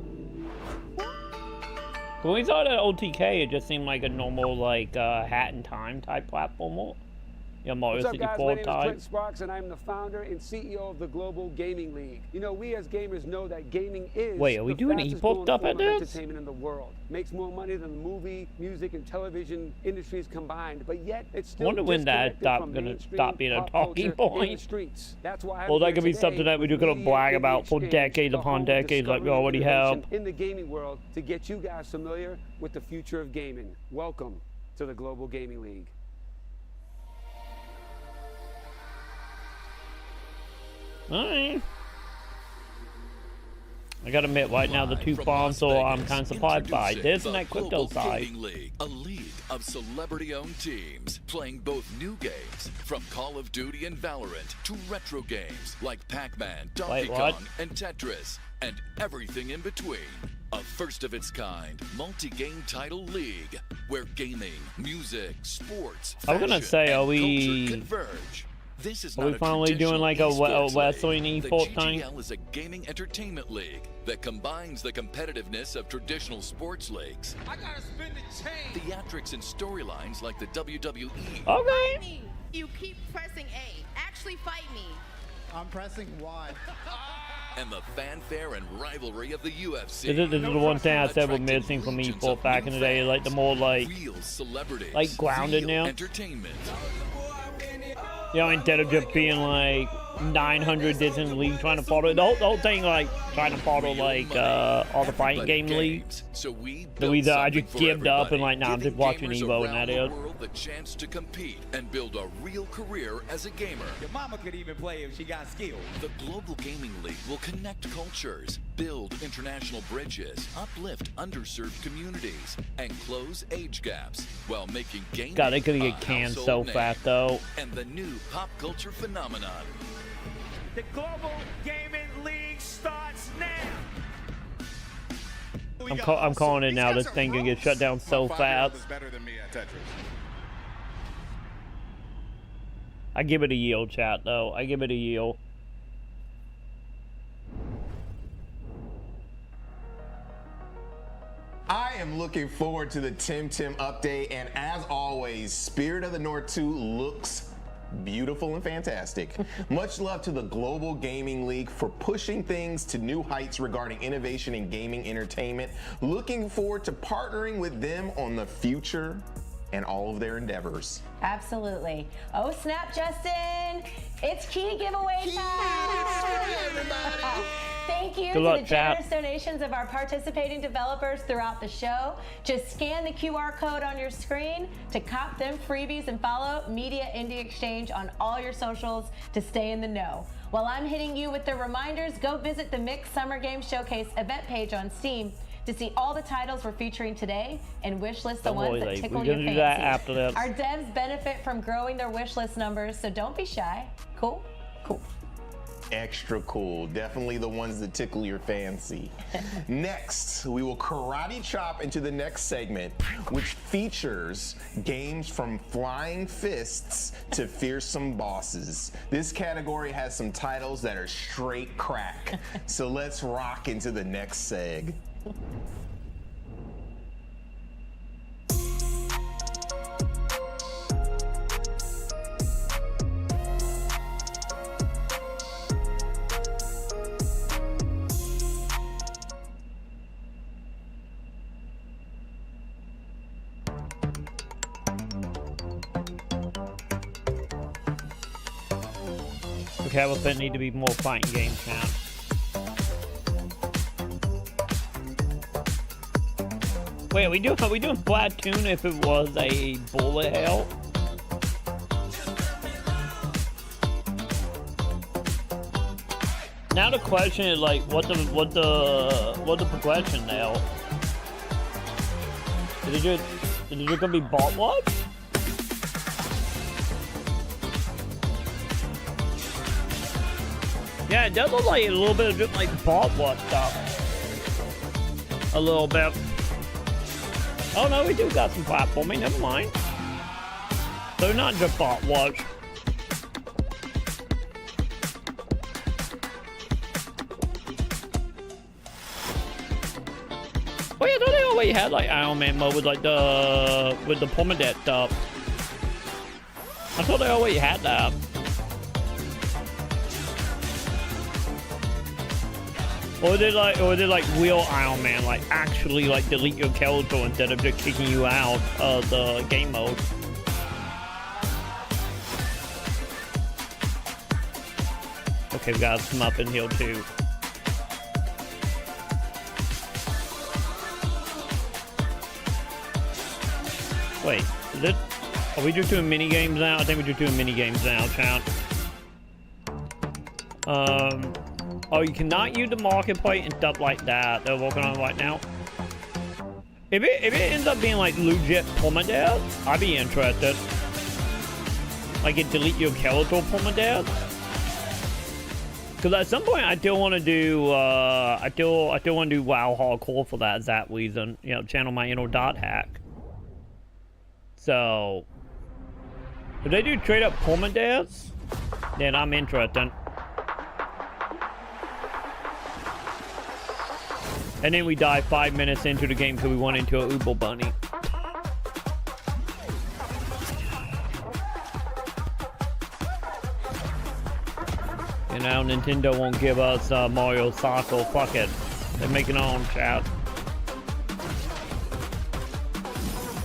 When we saw that OTK, it just seemed like a normal like Hat in Time type platformer. Yeah, Mario What's up, guys? My 64 name is type. Trent Sparks, and I'm the founder and CEO of the Global Gaming League. You know, we as gamers know that gaming is Wait, are we the doing fastest ePop growing stuff form at of this? entertainment in the world. Makes more money than the movie, music, and television industries combined, but yet it's still Wonder when that disconnected from gonna mainstream stop being a pop talking culture in the point. streets. That's why Well, I'm that here could be today something that we're just with gonna Media brag Indie about for Exchange, decades the upon home of decades, like we discovery already and innovation have. in the gaming world to get you guys familiar with the future of gaming. Welcome to the Global Gaming League. Alright. I gotta admit, right now the two farms, so I'm kind of surprised by this and that crypto side. Gaming League, a league of celebrity-owned teams playing both new games from Call of Duty and Valorant to retro games like Pac-Man, Donkey what? Kong, and Tetris, and everything in between. A first-of-its-kind multi-game title league where gaming, music, sports, I was gonna fashion, say, are and we? culture converge. This is Are not we a finally doing like a traditional wrestling league. esports The thing? GGL is a gaming entertainment league that combines the competitiveness of traditional sports leagues, I gotta spin the chain. theatrics and storylines like the WWE, Okay. You keep pressing A. Actually fight me. I'm pressing Y. and the fanfare and rivalry of the UFC. This is the one thing I said was missing from esports back in the day, like the more like Real celebrities, like grounded real now. entertainment. You know, instead of just being like 900 different leagues trying to follow the whole thing, like trying to follow like all the fighting game leagues. So we I just gave up and like, nah, I'm just watching Evo and that is. The chance to compete and build a real career as a gamer. Your mama could even play if she got skills. The Global Gaming League will connect cultures, build international bridges, uplift underserved communities, and close age gaps while making gaming God, they could a get canned household so name. fast though. And the new pop culture phenomenon. The Global Gaming League starts now. I'm calling it now. This thing can get shut down so fast. I give it a yield, chat, though. I give it a yield. I am looking forward to the Tim update, and as always, Spirit of the North 2 looks beautiful and fantastic. Much love to the Global Gaming League for pushing things to new heights regarding innovation in gaming entertainment. Looking forward to partnering with them on the future and all of their endeavors. Absolutely. Oh, snap, Justin. It's key giveaway time. Thank you Good to luck, the chat. generous donations of our participating developers throughout the show. Just scan the QR code on your screen to cop them freebies and follow Media Indie Exchange on all your socials to stay in the know. While I'm hitting you with the reminders, go visit the Mixed Summer Games Showcase event page on Steam to see all the titles we're featuring today and wishlist the Don't ones worry, that Lee. tickle We're your gonna fancy. do that after this. Our devs benefit from growing their wishlist numbers, so don't be shy. Cool? Cool. Extra cool. Definitely the ones that tickle your fancy. Next, we will karate chop into the next segment, which features games from flying fists to fearsome bosses. This category has some titles that are straight crack. So let's rock into the next seg. Okay, well, there need to be more fighting games now. Wait, are we doing Splatoon if it was a bullet hell? Now the question is like, what the progression now? Is it gonna be bot watch? Yeah, it does look like a little bit of just like bot watch stuff. A little bit. Oh no, we do got some platforming, never mind. So not just bot watch. Oh yeah, don't they always had like Iron Man mode with like the Pomodette stuff? I thought they always had that. Or did like real Iron Man, like actually like delete your character instead of just kicking you out of the game mode? Okay, we got some up in here too. Wait, is it? Are we just doing mini games now? I think we're just doing mini games now, chat. Oh, you cannot use the marketplace and stuff like that. They're working on it right now. If it ends up being like legit permadeath, I'd be interested. Like it delete your character permadeath. Because at some point I still want to do I still want to do WoW hardcore for that reason. You know, channel my inner dot hack. So if they do straight up permadeaths, then I'm interested. And then we die 5 minutes into the game because we went into a Uber bunny. You know, Nintendo won't give us Mario Soccer. Fuck it. They're making their own, chat.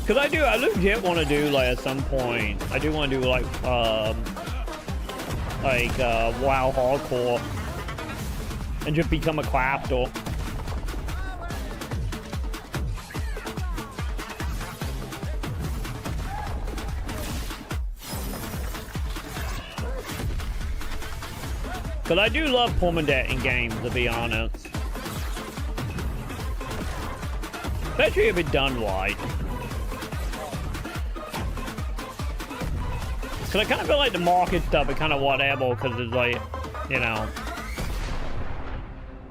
Because I legit want to do, like, at some point, I do want to do, like WoW hardcore. And just become a crafter. But I do love permadeath in games, to be honest. Especially if it's done right. Because I kind of feel like the market stuff is kind of whatever, because it's like, you know.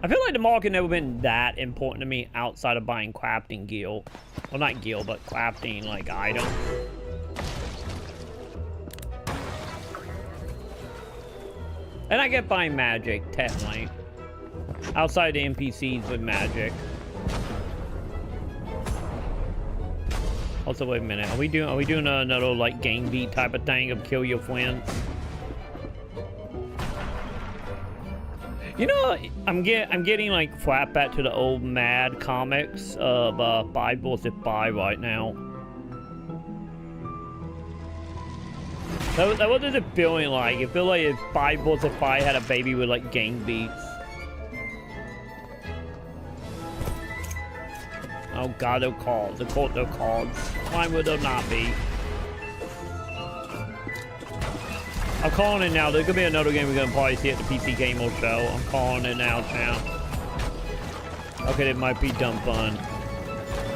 I feel like the market never been that important to me outside of buying crafting gear. Well, not gear, but crafting, like, items. And I get buying magic, technically. Outside the NPCs with magic. Also, wait a minute. Are we doing another like game beat type of thing of kill your friends? You know, I'm getting like flat back to the old Mad comics of 5 vs. 5 right now. That what does it feeling like? It feels like if 5 vs. 5 had a baby with like gang beats. Oh god, they're called. They're called. Why would they not be? I'm calling it now. There's gonna be another game we're gonna probably see at the PC Gamer Show. I'm calling it now, champ. Okay, it might be dumb fun.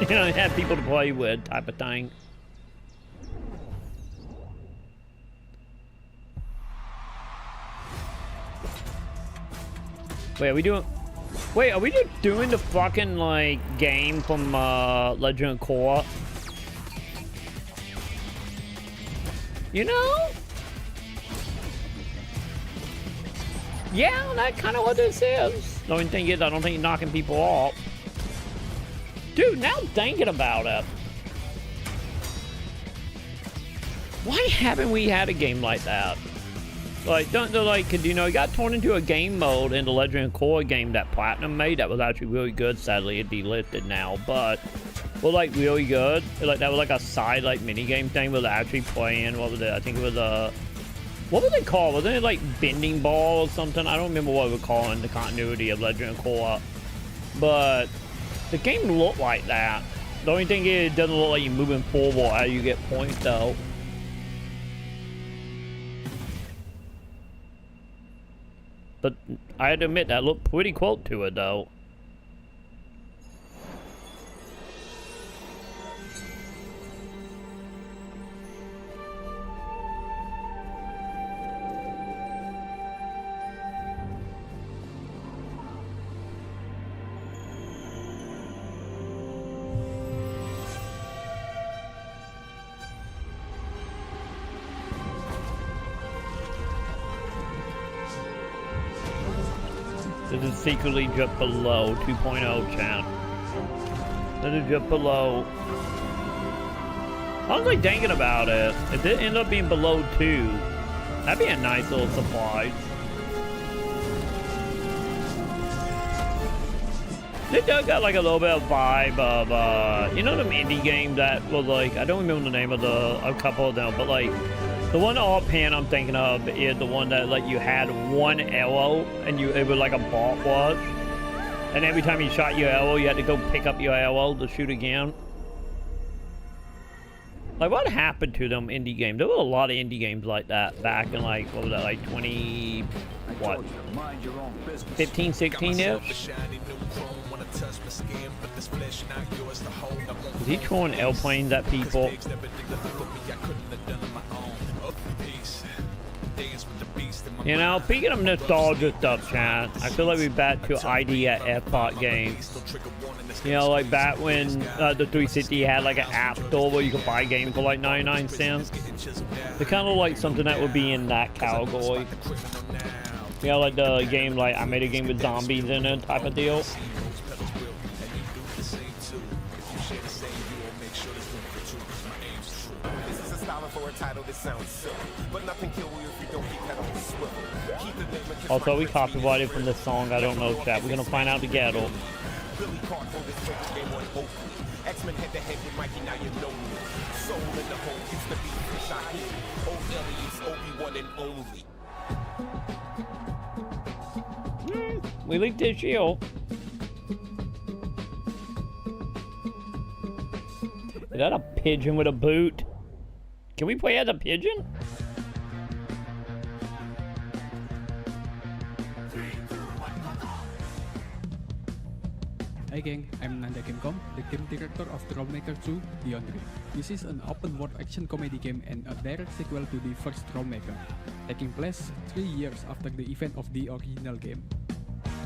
You know, have people to play with type of thing. Wait, are we doing... Wait, are we just doing the fucking, like, game from, Legend of Korra? You know? Yeah, that's kind of what this is. The only thing is, I don't think you're knocking people off. Dude, now thinking about it. Why haven't we had a game like that? Like, cause, you know, it got torn into a game mode in the Legend of Korra game that Platinum made that was actually really good. Sadly, it delisted now, but was like really good. Like, that was like a side, like, mini game thing with actually playing, what was it? I think it was What were they called? Wasn't it like bending ball or something? I don't remember what we were calling the continuity of Legend of Korra. But the game looked like that. The only thing is, it doesn't look like you're moving forward how you get points though. But I had to admit that looked pretty close to it though. This is secretly just below 2.0 chat. This is just below. I was like thinking about it. If it ended up being below 2, that'd be a nice little surprise. It does got like a little bit of vibe of, you know, them indie games that was like, I don't remember the name of a couple of them, but like, the one offhand I'm thinking of is the one that like you had one arrow and it was like a bot was, and every time you shot your arrow, you had to go pick up your arrow to shoot again. Like, what happened to them indie games? There were a lot of indie games like that back in like, what was that, like 20, what, 15, 16-ish? Is he throwing airplanes at people? You know, speaking of nostalgia stuff, chat, I feel like we're back to ID at F-Pot games. You know, like back when the 360 had like an app store where you could buy games for like 99 cents. They're kind of like something that would be in that category. You know, like the game, like I made a game with zombies in it type of deal. Also, we copyrighted from this song. I don't know, chat. We're gonna find out together. X-Men head to head with Mikey, now you know me. Soul in the hole, it's the beat for Shaheed. Old Ellie, it's Obi-Wan and only. We leaked his shield. Is that a pigeon with a boot? Can we play as a pigeon? Hi gang, I'm Nanda Gamecom, the game director of Trollmaker 2 Beyond Dream. This is an open-world action comedy game and a direct sequel to the first Trollmaker, taking place 3 years after the event of the original game.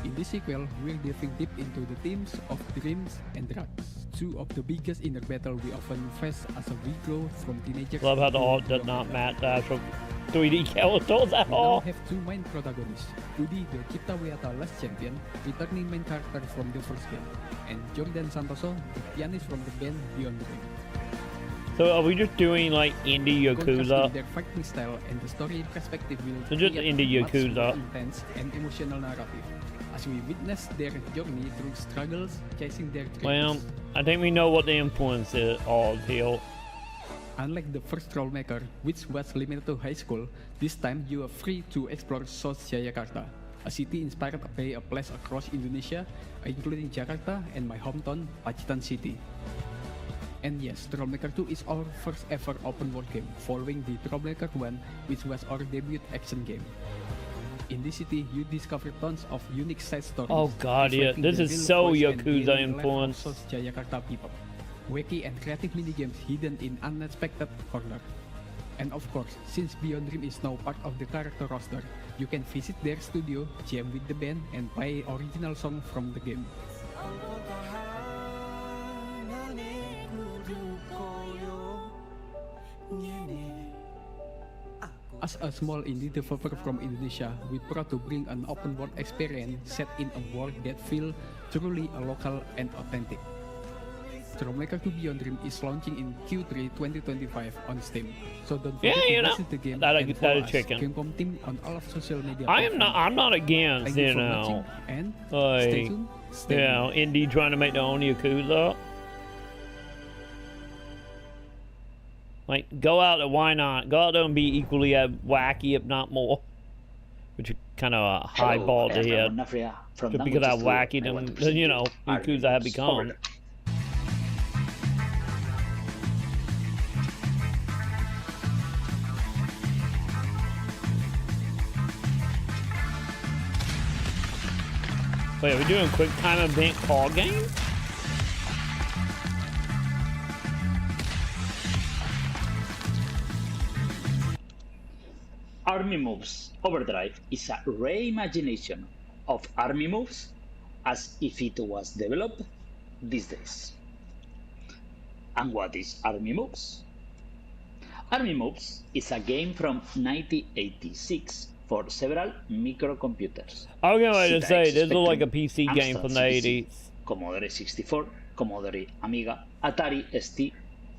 In this sequel, we're diving deep into the themes of dreams and drugs, two of the biggest inner battles we often face as we grow from teenagers. Love how the art does not match the actual 3D characters at all. We now have two main protagonists, Rudy the Cipta Weata last champion, returning main character from the first game, and Jordan Santoso, the pianist from the band Beyond Dream. So are we just doing like indie Yakuza? Their fighting style and the story perspective will so just indie Yakuza. Intense and emotional narrative, as we witness their journey through struggles, chasing their dreams. Well, I think we know what the influence is all here. Unlike the first Trollmaker, which was limited to high school, this time you are free to explore South Jayakarta, a city inspired by a place across Indonesia, including Jakarta and my hometown, Pacitan City. And yes, Trollmaker 2 is our first ever open world game, following the Trollmaker 1, which was our debut action game. In this city, you discover tons of unique side stories. Oh god, yeah, this is so Yakuza influenced. South Jayakarta people. Wacky and creative minigames hidden in unexpected corners. And of course, since Beyond Dream is now part of the character roster, you can visit their studio, jam with the band, and play original song from the game. As a small indie developer from Indonesia, we proud to bring an open world experience set in a world that feels truly local and authentic. Trollmaker 2 Beyond Dream is launching in Q3 2025 on Steam, so don't forget to visit the game and follow us, Gamecom team on all of social media. I'm not against, you know, and like, stay tuned, you know, indie trying to make their own Yakuza. Like, go out there, why not? Go out there and be equally wacky, if not more. Which is kind of a high ball to hit. Because how wacky them, you know, Yakuza have become. Wait, are we doing a quick time event call game? Army Moves Overdrive is a reimagination of Army Moves as if it was developed these days. And what is Army Moves? Army Moves is a game from 1986 for several microcomputers. I was going to say, this is like a PC game from the 80s. Commodore 64, Commodore Amiga, Atari ST,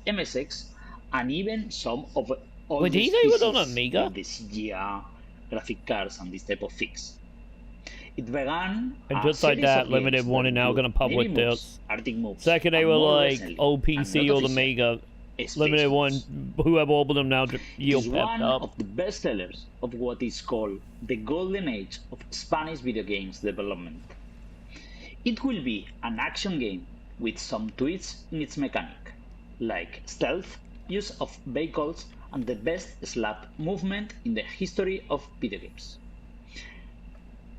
MSX, and even some of all Wait, did he say it was on Amiga? The CGI, graphic cards, and this type of fix. It began And just like that, Limited One is now going to publish this. Second, they were like OPC or the Amiga. Limited One, whoever opened them now, yield is pepped one up. of the best sellers of what is called the golden age of Spanish video games development. It will be an action game with some twists in its mechanic, like stealth, use of vehicles, and the best slap movement in the history of video games.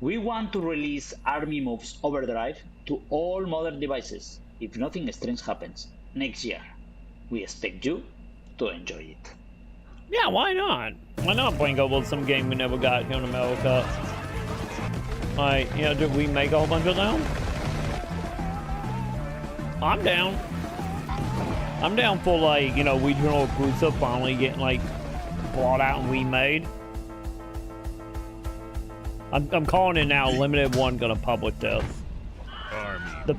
We want to release Army Moves Overdrive to all modern devices, if nothing strange happens, next year. We expect you to enjoy it. Yeah, why not? Why not bring over some game we never got here in America? Like, you know, did we make a whole bunch of them? I'm down. I'm down for, like, you know, regional Yakuza finally getting, like, brought out and remade. I'm calling it now. Limited One gonna publish this. The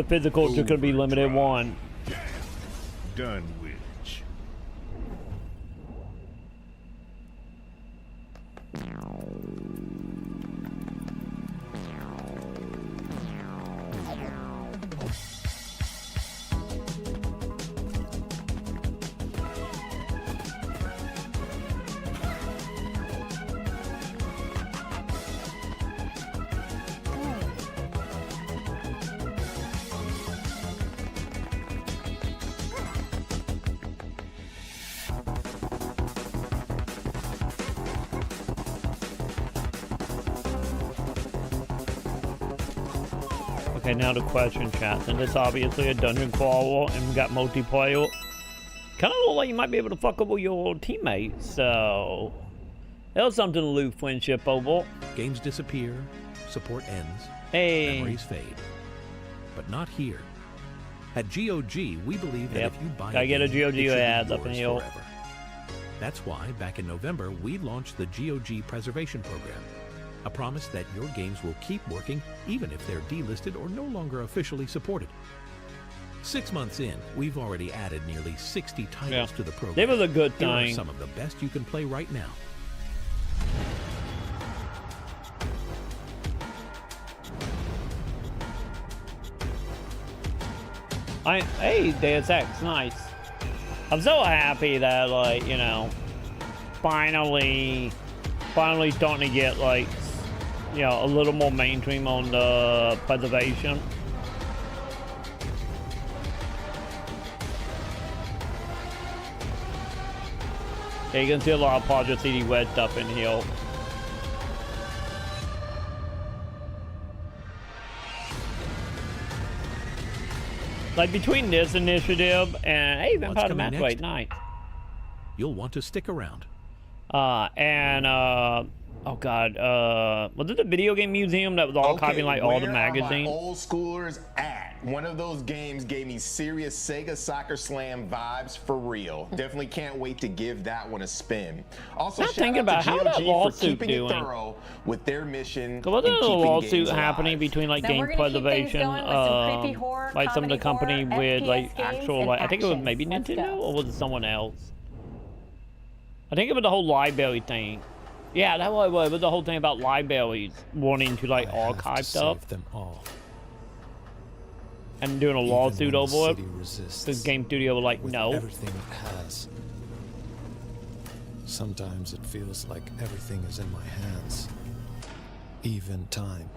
physical just gonna be Limited One. Dunwich. Okay, now the question, chat. And it's obviously a dungeon crawler, and we got multiplayer. Kind of look like you might be able to fuck up with your teammates, so that was something to lose friendship over. Games disappear, support ends, hey, memories fade. But not here. At GOG, we believe that if you buy gotta get a game, GOG it should be ads up in yours here. forever. That's why, back in November, we launched the GOG Preservation Program. A promise that your games will keep working even if they're delisted or no longer officially supported. 6 months in, we've already added nearly 60 titles to the program. They was a good Here are thing. some of the best you can play right now. Hey, Deus Ex, nice. I'm so happy that, like, you know, finally starting to get, like, you know, a little more mainstream on the preservation. Yeah, you can see a lot of Project CD Red stuff in here. Like, between this initiative and, hey, Vampire the Masquerade, night. You'll want to stick around. Oh god, was it the video game museum that was all copying like all the magazines? Where are my old schoolers at? One of those games gave me serious Sega Soccer Slam vibes for real. Definitely can't wait to give that one a spin. Also, Not shout thinking out about to how GOG that for lawsuit keeping it doing. thorough with their mission. So wasn't and there a keeping lawsuit games happening alive. between like Now game we're gonna keep things preservation, going with some creepy horror, like some of the comedy company horror, with like FPS games, actual and like I think it was action. maybe Let's Nintendo go. or was it someone else? I think it was the whole library thing. Yeah, that was it was the whole thing about libraries wanting to like archive stuff. Save them all. And doing a lawsuit when the over it. city resists, The game studio was like, with no. everything it has, Sometimes it feels like everything is in my hands. Even time.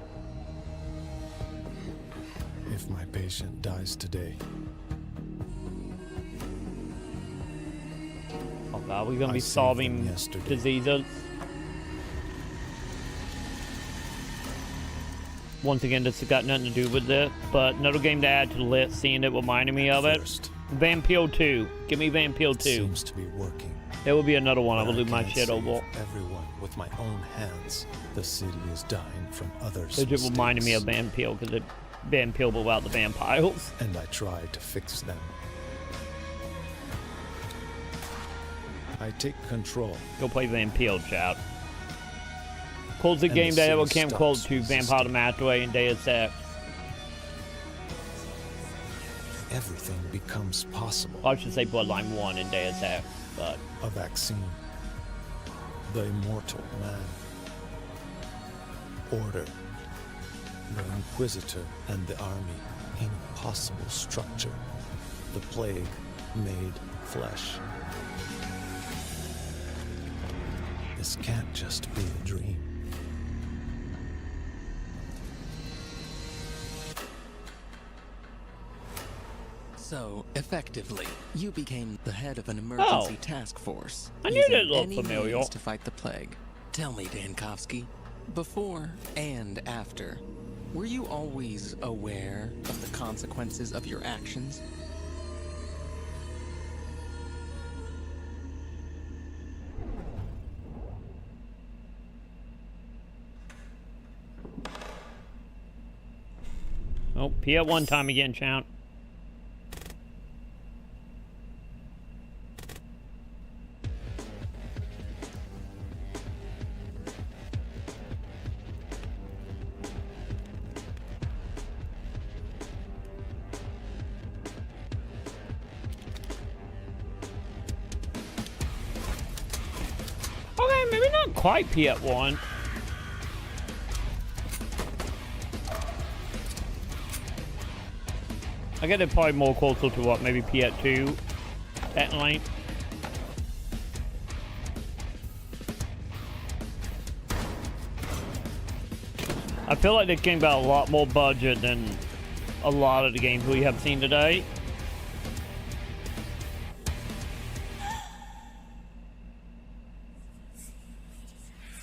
If my patient dies today, oh god, we're gonna be solving diseases. Once again, this has got nothing to do with it, but another game to add to the list, seeing it reminded me of it. Vampire 2. Give me Vampire 2. Seems to be working. There will be another one I will lose my shit save over. Everyone with my own hands. The city is dying from others. It just reminded me of Vampire because it Vampire without the vampires. And I tried to fix them. I take control. Go play Vampire, chat. Closest game that ever came close to Vampire the Masquerade and Deus Ex. Everything becomes possible. I should say Bloodline 1 and Deus Ex, but... A vaccine. The immortal man. Order. The Inquisitor and the army. Impossible structure. The plague made flesh. This can't just be a dream. So, effectively, you became the head of an emergency task force. I knew that looked any familiar. means to fight the plague. Tell me, Dankovsky, before and after, were you always aware of the consequences of your actions? Oh, P at one time again, Chount. Okay, maybe not quite P at 1. I get it probably more closer to what, maybe P at 2 at length. I feel like this game got a lot more budget than a lot of the games we have seen today.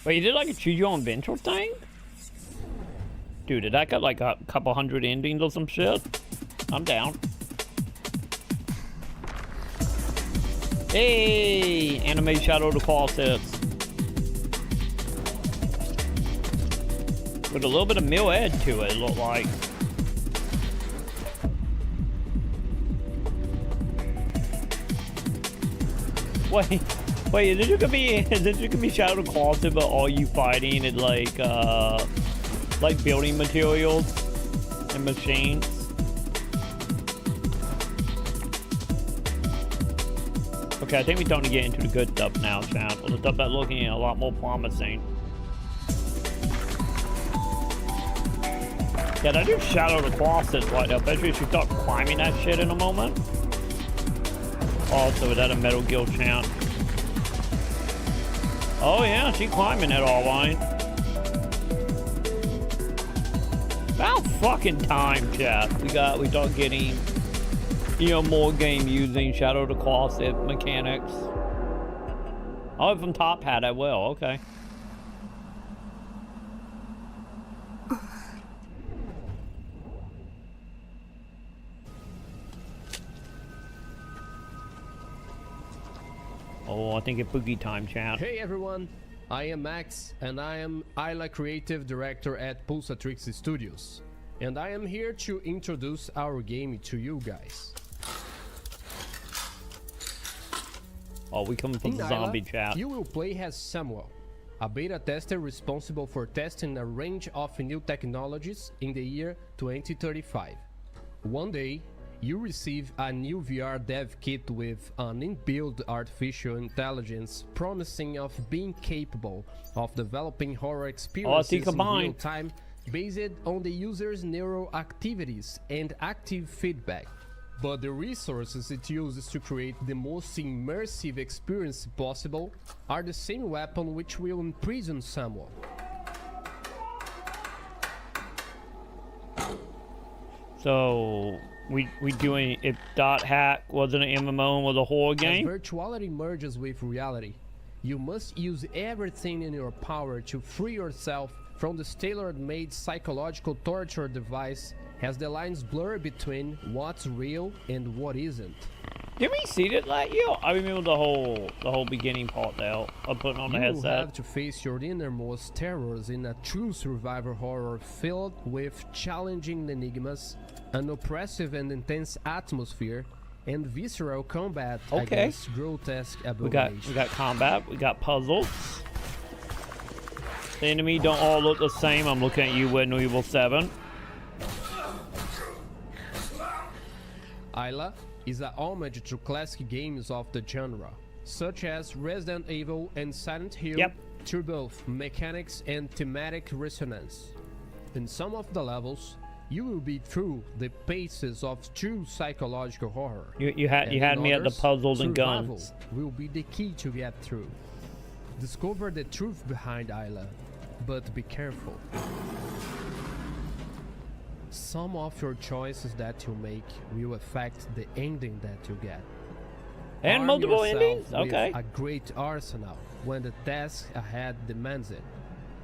Wait, you did like a choose your own adventure thing? Dude, did that got like a couple hundred endings or some shit? I'm down. Hey, anime Shadow of the Colossus. With a little bit of mill edge to it, look like. Wait, is this gonna be Shadow of the Colossus, but all you fighting is like building materials and machines? Okay, I think we're starting to get into the good stuff now, chat. Well, the stuff that's looking a lot more promising. Yeah, that do Shadow of the Colossus right up. I bet you should start climbing that shit in a moment. Also, is that a Metal Gear chant? Oh yeah, she climbing it all right. About fucking time, chat. We start getting, you know, more game using Shadow of the Colossus mechanics. Oh, from Top Hat, I will. Okay. Oh, I think it's boogie time, chat. Hey everyone, I am Max, and I am Isla Creative Director at Pulsatrix Studios. And I am here to introduce our game to you guys. Oh, we coming from the zombie chat. You will play as Samuel, a beta tester responsible for testing a range of new technologies in the year 2035. One day, you receive a new VR dev kit with an inbuilt artificial intelligence promising of being capable of developing horror experiences in real time based on the user's neural activities and active feedback. but the resources it uses to create the most immersive experience possible are the same weapon which will imprison someone. So we doing, if Dot Hack wasn't an MMO and was a horror game? As virtuality merges with reality, you must use everything in your power to free yourself from this tailor-made psychological torture device as the lines blur between what's real and what isn't. Did we see that like I remember the whole beginning part there of putting on the You headset. have to face your innermost terrors in a true survivor horror filled with challenging enigmas, an oppressive and intense atmosphere, and visceral combat against grotesque abominations. We got combat, we got puzzles. The enemy don't all look the same. I'm looking at you, Resident Evil 7. Isla is a homage to classic games of the genre, such as Resident Evil and Silent Hill, through both mechanics and thematic resonance. In some of the levels, you will be through the paces of true psychological horror. You had me at the puzzles and guns. Will be the key to get through. Discover the truth behind Isla, but be careful. Some of your choices that you make will affect the ending that you get. And Arm multiple yourself endings? with Okay. a great arsenal when the task ahead demands it.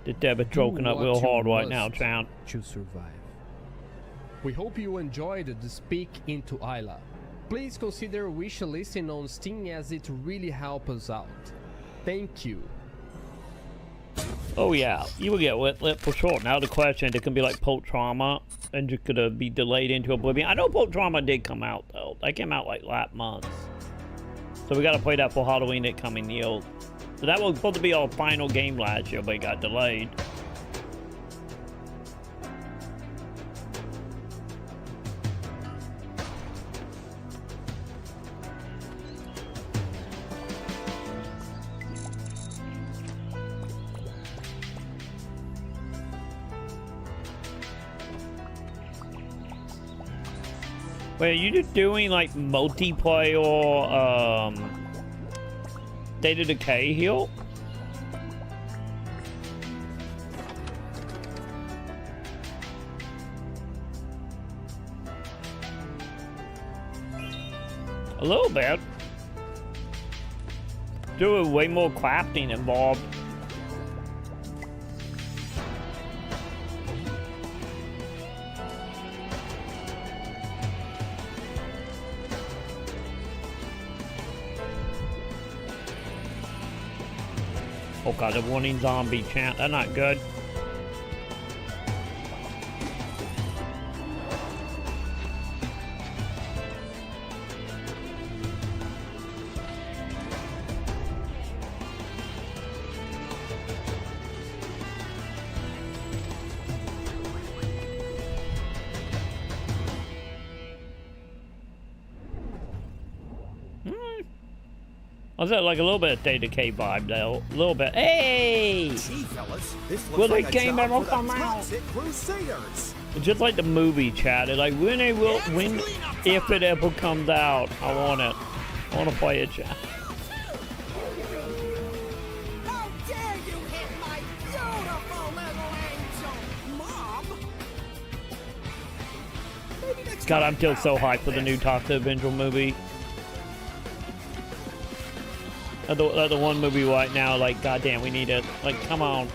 The debit joking up real hard right now, Chan. To survive. We hope you enjoyed the Speak into Isla. Please consider wish listing on Steam as it really helps us out. Thank you. Oh yeah, you will get lit for sure. Now the question, it can be like Pult Trauma, and you could be delayed into oblivion. I know Pult Trauma did come out though. That came out like last month. So we got to play that for Halloween that coming year. So that was supposed to be our final game last year, but it got delayed. Wait, are you just doing like multiplayer State of Decay here? A little bit. There was way more crafting involved. Oh god, the warning zombie chant. That's not good. Was that like a little bit of State of Decay vibe though? A little bit. Hey! Gee, fellas, this looks Will like the a game job ever for the come out? Toxic Crusaders. It's just like the movie, Chad. It's like when if it ever comes out, I want it. I want to play it, Chad. How dare you hit my beautiful little angel, Mom? God, I'm still so hyped for the new Toxic Avenger movie. The one movie right now, like, goddamn, we need it. Like, come on.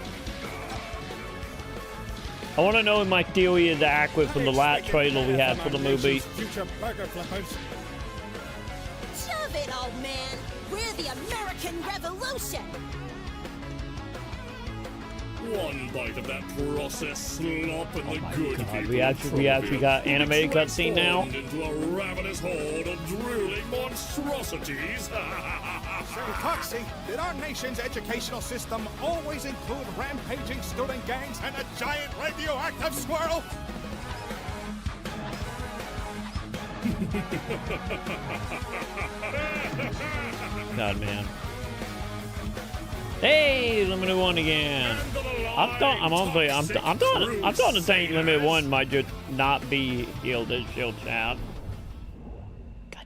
I want to know if my theory is accurate from the last trailer we had for the movie. Future burger flippers. Shove it, old man. We're the American Revolution. One bite of that processed slop and the good God, people we actually got animated cutscene now. into a ravenous horde of drooling monstrosities. Say, Coxie, did our nation's educational system always include rampaging student gangs and a giant radioactive squirrel? God, man. Hey, Limited One again. I'm starting to think Limited One might just not be healed as Shield Chat.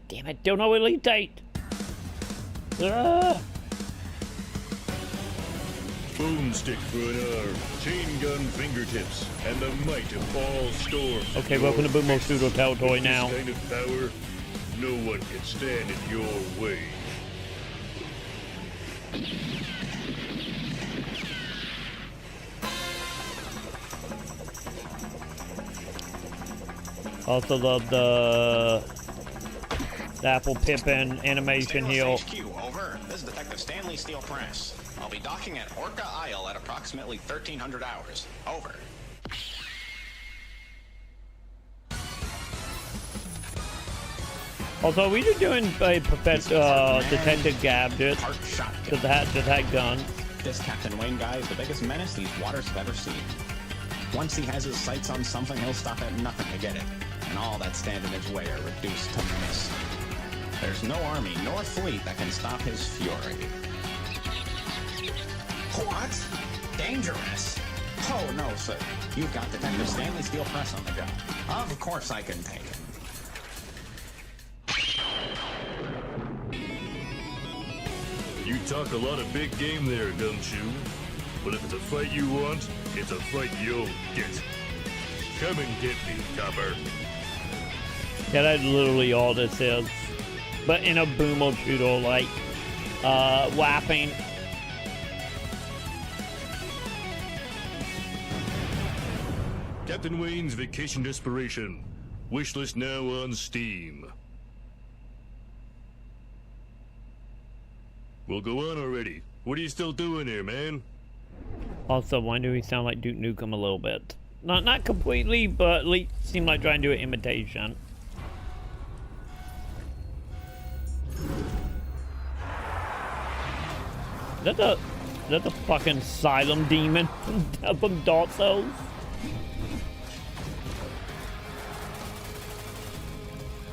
damn it, don't know elite date. Ugh. Boomstick for an arm, chain gun fingertips, and the might of all storms. Okay, welcome to Boomo Pseudo territory now. This kind of power, no one can stand in your way. Also love the Apple Pippin animation here. HQ, over. This is Detective Stanley Steel Press. I'll be docking at Orca Isle at approximately 1300 hours. Over. Also, are we just doing a Detective Gadget to that gun? This Captain Wayne guy is the biggest menace these waters have ever seen. Once he has his sights on something, he'll stop at nothing to get it. And all that stand in his way are reduced to mist. There's no army nor fleet that can stop his fury. What? Dangerous? Oh, no, sir. You've got Detective Stanley Steel Press on the job. Of course I can take it. You talk a lot of big game there, Gumshoe. But if it's a fight you want, it's a fight you'll get. Come and get me, copper. Yeah, that's literally all this is. But in a Boomo Shooter, like, whapping. Captain Wayne's Vacation Desperation. Wishlist now on Steam. We'll go on already. What are you still doing here, man? Also, why do we sound like Duke Nukem a little bit? Not completely, but at least seem like trying to do an imitation. Is that the fucking Asylum demon from Dark Souls?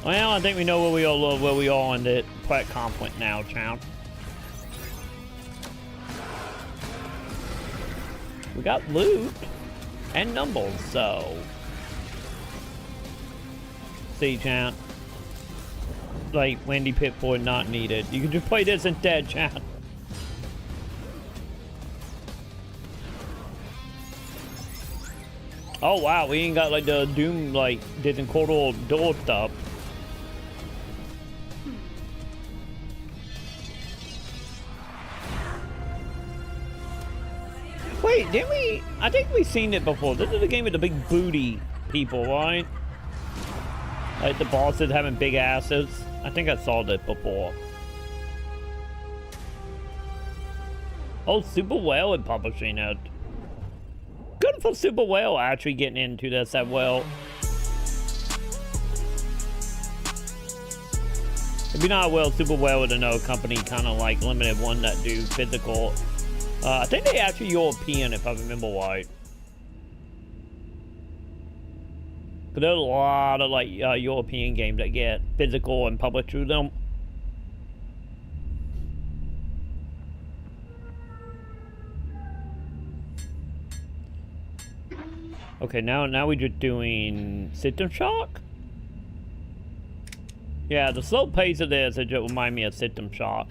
Well, I think we know where we are in the Pratt conflict now, champ. We got loot and numbers, so see, champ. Like Wendy Pitford not needed. You can just play this instead, champ. Oh wow, we ain't got like the Doom like Disney Corridor door stuff. Wait, didn't we? I think we've seen it before. This is the game with the big booty people, right? Like the bosses having big asses. I think I saw that before. Oh, Super Whale is publishing it. Good for Super Whale actually getting into this that well. If you're not well, Super Whale with another company, kind of like limited one that do physical. I think they actually European, if I remember right. But there's a lot of like European games that get physical and published through them. Okay, now we're just doing System Shock. Yeah, the slow pace of this it just remind me of System Shock.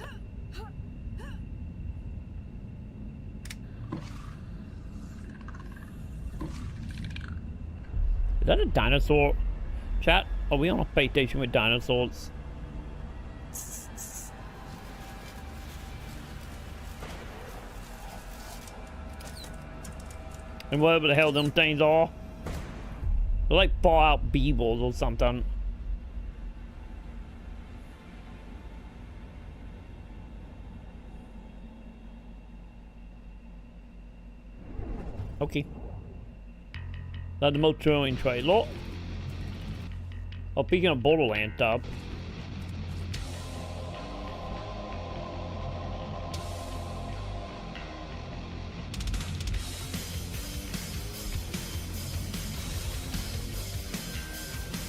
Is that a dinosaur? Chat, are we on a space station with dinosaurs? And whatever the hell them things are. They're like Fallout beavers or something. Okay. That's the most thrilling trailer. Oh, speaking of Borderlands stuff.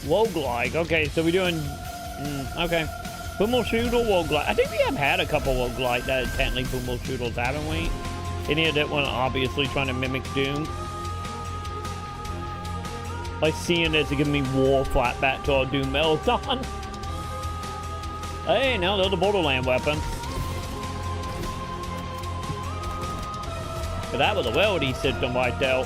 Roguelike. Okay, so we're doing... okay. Boomo Shooter, roguelike. I think we have had a couple roguelike that are technically Boomo Shooters, haven't we? Any of that one obviously trying to mimic Doom. Like seeing this, it gives me war flat back to our Doom Marathon. Hey, now they're the Borderland weapon. But that was a weldy system right there.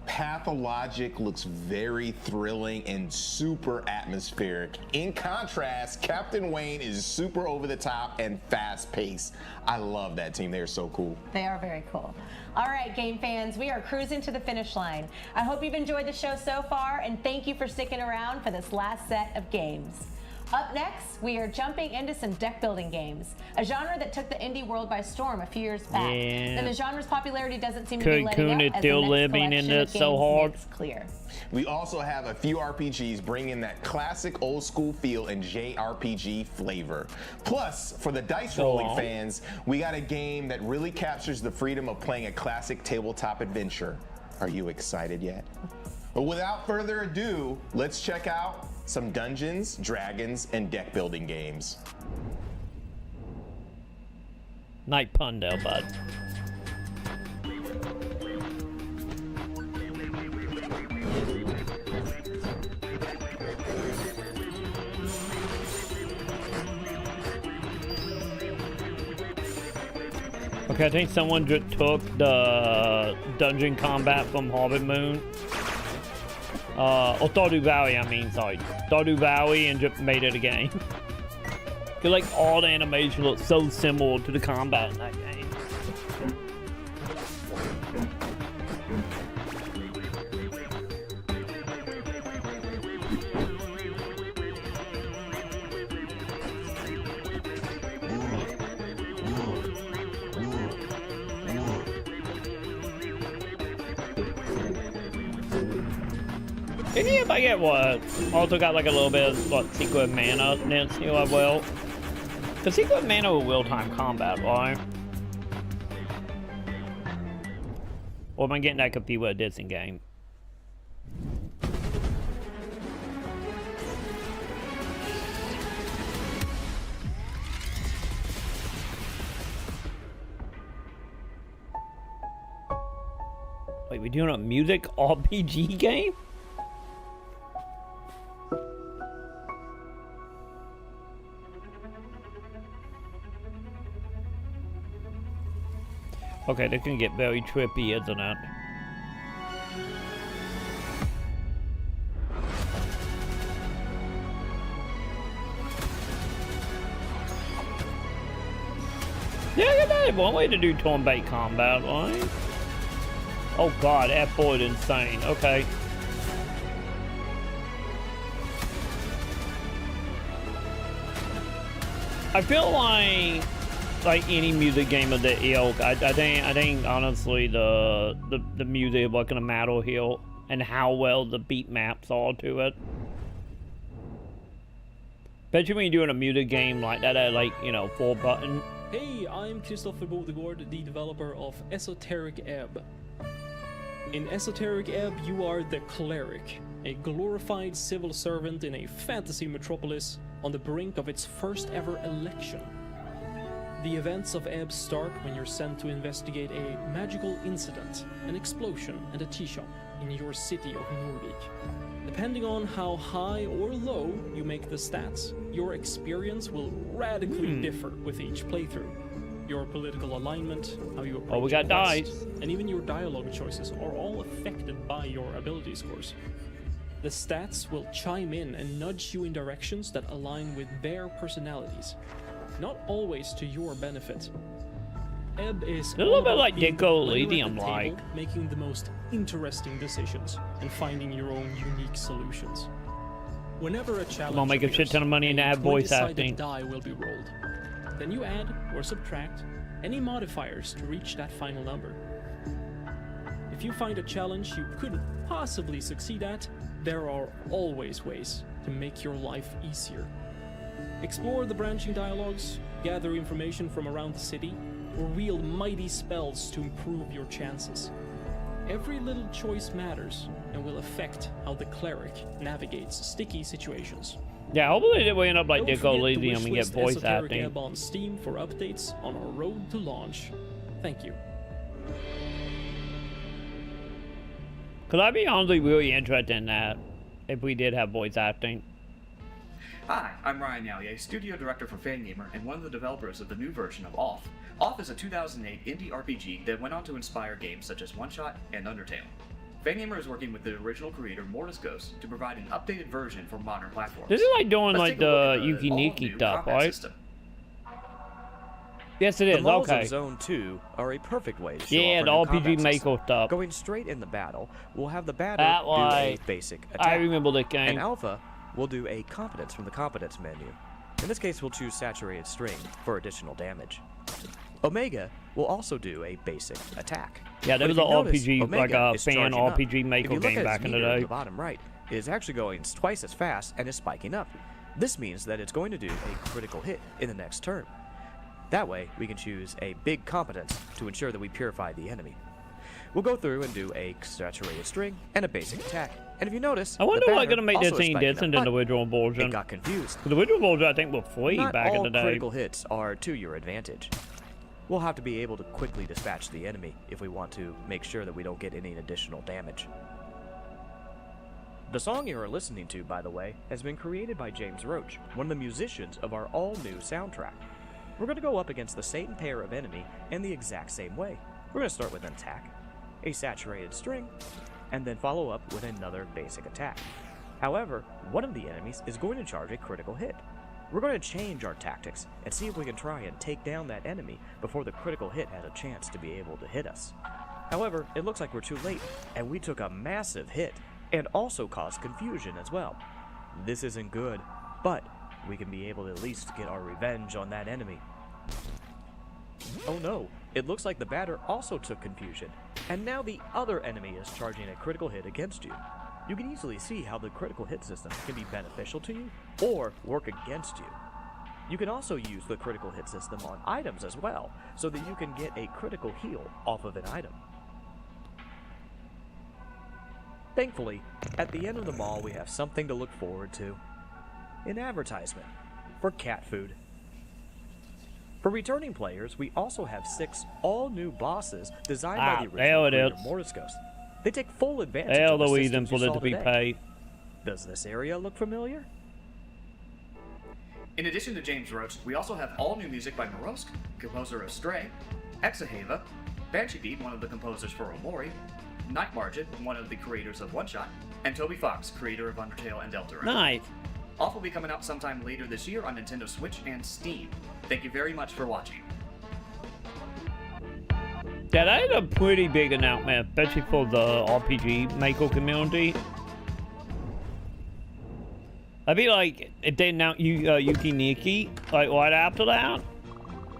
Pathologic looks very thrilling and super atmospheric. In contrast, Captain Wayne is super over the top and fast paced. I love that team. They're so cool. They are very cool. All right, game fans, we are cruising to the finish line. I hope you've enjoyed the show so far, and thank you for sticking around for this last set of games. Up next, we are jumping into some deck building games, a genre that took the indie world by storm a few years back. Yeah. And the genre's popularity doesn't seem to be letting Cocoon up is as still the next living in collection it of so games hard. makes clear. We also have a few RPGs bringing that classic old school feel and JRPG flavor. Plus, for the dice rolling fans, we got a game that really captures the freedom of playing a classic tabletop adventure. Are you excited yet? But without further ado, let's check out some Dungeons, Dragons, and deck building games. Night pun there, bud. Okay, I think someone just took the dungeon combat from Harvard Moon. Or Stardew Valley, I mean, sorry. Stardew Valley and just made it a game. Cause like all the animation looks so similar to the combat in that game. Any if I get what? Also got like a little bit of what secret mana next here I will. Cause secret mana will time combat, right? Or am I getting that confused with a Disney game? Wait, we doing a music RPG game? Okay, this can get very trippy, isn't it? Yeah, that is one way to do turn-based combat, right? Oh god, F4 is insane. Okay. I feel like any music game of the ilk, I think honestly the music is what's gonna matter here and how well the beat maps are to it. Especially when you're doing a music game like that, like, you know, 4 button. Hey, I'm Christopher Bodegård, the developer of Esoteric Ebb. In Esoteric Ebb, you are the cleric, a glorified civil servant in a fantasy metropolis on the brink of its first ever election. The events of Ebb start when you're sent to investigate a magical incident, an explosion, and a tea shop in your city of Norvik. Depending on how high or low you make the stats, your experience will radically differ with each playthrough. Your political alignment, how you approach we got a quest, dice. and even your dialogue choices are all affected by your ability scores. The stats will chime in and nudge you in directions that align with their personalities, not always to your benefit. Ebb is A little bit like being the Deco player at the Lithium, table, like. making the most interesting decisions and finding your own unique solutions. Whenever a challenge Come on, make a shit ton of money and add voice acting. die will be rolled. Then you add or subtract any modifiers to reach that final number. If you find a challenge you couldn't possibly succeed at, there are always ways to make your life easier. Explore the branching dialogues, gather information from around the city, or wield mighty spells to improve your chances. Every little choice matters and will affect how the cleric navigates sticky situations. Yeah, hopefully we end up like Don't Dico forget to Elysium and get wishlist voice Esoteric acting. Ebb on Steam for updates on our road to launch. Thank you. Cause I'd be honestly really interested in that if we did have voice acting. Hi, I'm Ryan Yallier, studio director for Fangamer and one of the developers of the new version of Off. Off is a 2008 indie RPG that went on to inspire games such as One Shot and Undertale. Fangamer is working with the original creator Mortis Ghost to provide an updated version for modern platforms. This is like doing Let's like take a look the at the Yuki all-new stuff, combat right? system. Yes, it is. The models Okay. of Zone 2 are a perfect way to show Yeah, off the our new RPG combat Mako system. stuff. Going straight in the battle, we'll have the batter That do way. a basic attack. I remember the game. And Alpha will do a competence from the competence menu. In this case, we'll choose saturated string for additional damage. Omega will also do a basic attack. Yeah, there But was if an you notice, RPG, like Omega a is fan charging up. RPG If Mako you look game at its back in the meter day. the bottom right, it is actually going twice as fast and is spiking up. This means that it's going to do a critical hit in the next turn. That way, we can choose a big competence to ensure that we purify the enemy. We'll go through and do a saturated string and a basic attack. And if you notice, I wonder the what's batter gonna make this also is thing spiking up, different than the but original version. It got confused. The original version, I think, was free Not back in all the day. critical hits are to your advantage. We'll have to be able to quickly dispatch the enemy if we want to make sure that we don't get any additional damage. The song you are listening to, by the way, has been created by James Roach, one of the musicians of our all-new soundtrack. We're going to go up against the same pair of enemy in the exact same way. We're going to start with an attack, a saturated string, and then follow up with another basic attack. However, one of the enemies is going to charge a critical hit. We're going to change our tactics and see if we can try and take down that enemy before the critical hit has a chance to be able to hit us. However, it looks like we're too late, and we took a massive hit and also caused confusion as well. This isn't good, but we can be able to at least get our revenge on that enemy. Oh no, it looks like the batter also took confusion, and now the other enemy is charging a critical hit against you. You can easily see how the critical hit system can be beneficial to you or work against you. You can also use the critical hit system on items as well, so that you can get a critical heal off of an item. Thankfully, at the end of the mall we have something to look forward to. An advertisement for cat food. For returning players, we also have 6 all-new bosses designed by the original creator Mortis Ghost. They take full advantage of the systems you saw today. Does this area look familiar? In addition to James Roach, we also have all new music by Morosk, composer of Stray, Exahava, Banshee Beat, one of the composers for Omori, Night Margin, one of the creators of One Shot, and Toby Fox, creator of Undertale and Deltarune. Nice. Off will be coming out sometime later this year on Nintendo Switch and Steam. Thank you very much for watching. Yeah, that is a pretty big announcement, especially for the RPG Mako community. I'd be like, if they announce Yuki Nikki, like right after that,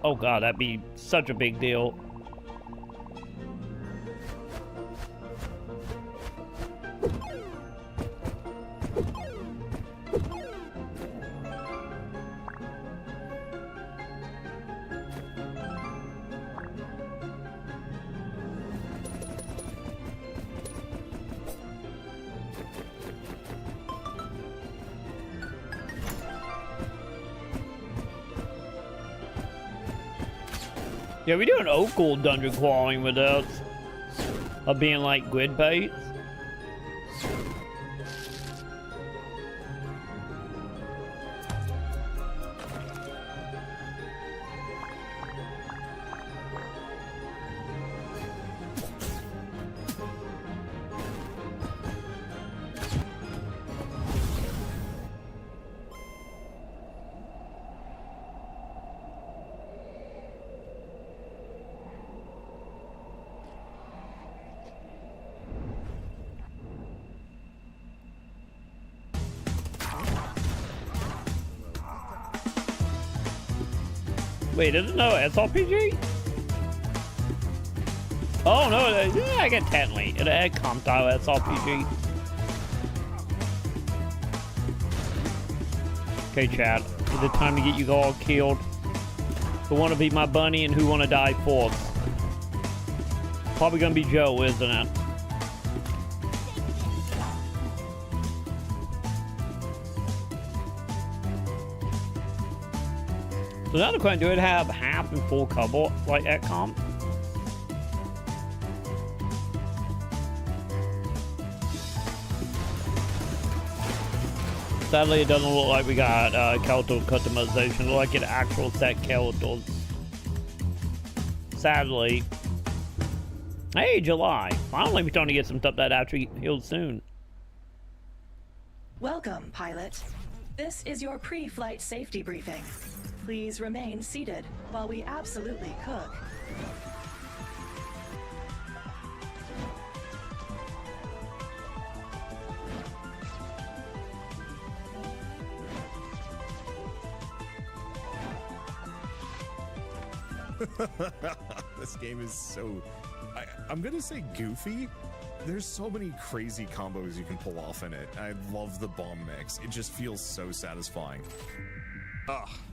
oh god, that'd be such a big deal. Yeah, we do an old school dungeon crawling with us. Of being like grid bait. Wait, is it no SRPG? Oh no, yeah, I get technically. It had Comtile SRPG. Okay, chat. Is it time to get you all killed? Who wanna be my bunny and who wanna die fourth? Probably gonna be Joe, isn't it? So now the question, do it have half and full cover like XCOM? Sadly, it doesn't look like we got character customization. It looks like an actual set characters. Sadly. Hey, July. Finally, we're starting to get some stuff that actually heals soon. Welcome, pilot. This is your pre-flight safety briefing. Please remain seated while we absolutely cook. This game is so... I'm gonna say goofy. There's so many crazy combos you can pull off in it. I love the bomb mix. It just feels so satisfying.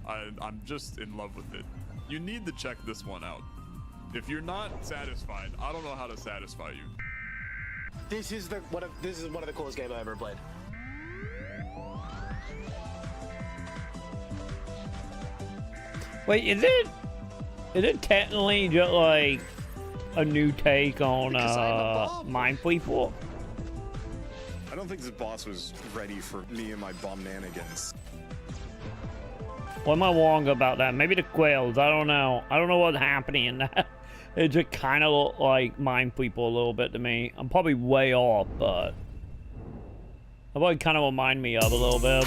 I'm just in love with it. You need to check this one out. If you're not satisfied, I don't know how to satisfy you. This is one of the coolest games I ever played. Wait, is it technically just like a new take on Minesweeper? I don't think this boss was ready for me and my bomb nanigans. What am I wrong about that? Maybe the quails. I don't know. I don't know what's happening in that. It just kind of looked like Minesweeper a little bit to me. I'm probably way off, but that probably kind of remind me of a little bit.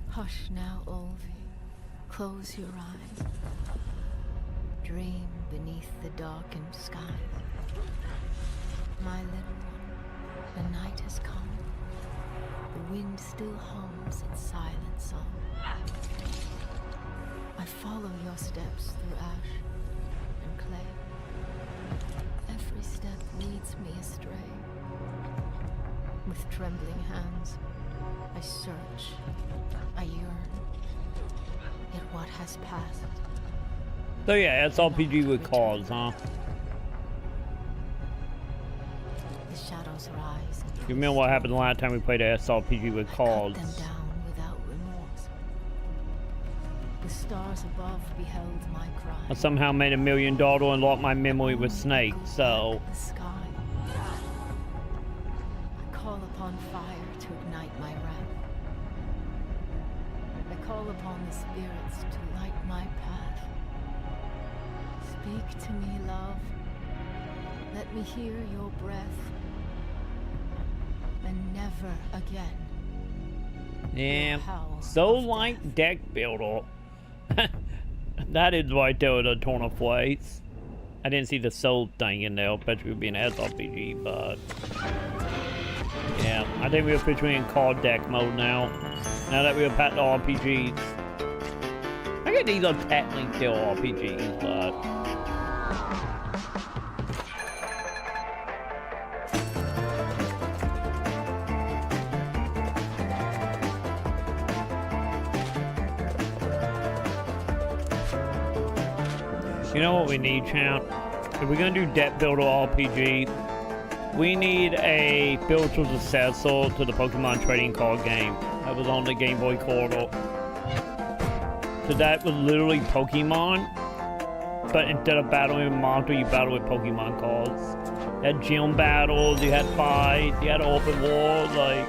Hush now, Olvi. Close your eyes. Dream beneath the darkened skies. My little one, the night has come. The wind still hums its silent song. I follow your steps through ash and clay. Every step leads me astray. With trembling hands, I search, I yearn, yet what has passed? So yeah, it's RPG with cause, huh? The shadows rise. You remember what happened the last time we played a SRPG with cause? Cut them down without remorse. The stars above beheld my cry. I somehow made $1 million and locked my memory with Snake, so... The sky. I call upon fire to ignite my wrath. I call upon the spirits to light my path. Speak to me, love. Let me hear your breath. And never again. Yeah, so like deck builder. That is right there with a ton of plates. I didn't see the soul thing in there. I bet you would be an SRPG, but yeah, I think we're officially in card deck mode now. Now that we're past the RPGs. I guess these are technically still RPGs, but you know what we need, champ? If we're gonna do Deck Builder RPG, we need a spiritual successor to the Pokemon trading card game that was on the Game Boy Color. So that was literally Pokemon, but instead of battling with monsters, you battle with Pokemon cards. You had gym battles, you had fights, you had open world, like...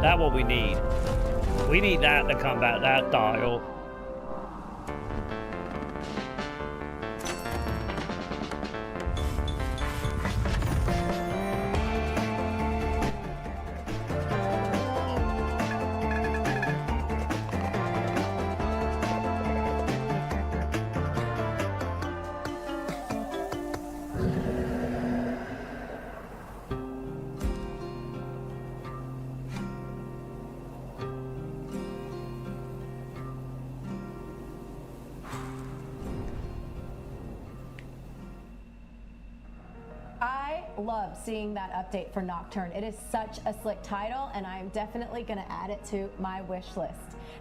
That's what we need. We need that to combat that style. love seeing that update for Nocturne. It is such a slick title, and I am definitely going to add it to my wish list.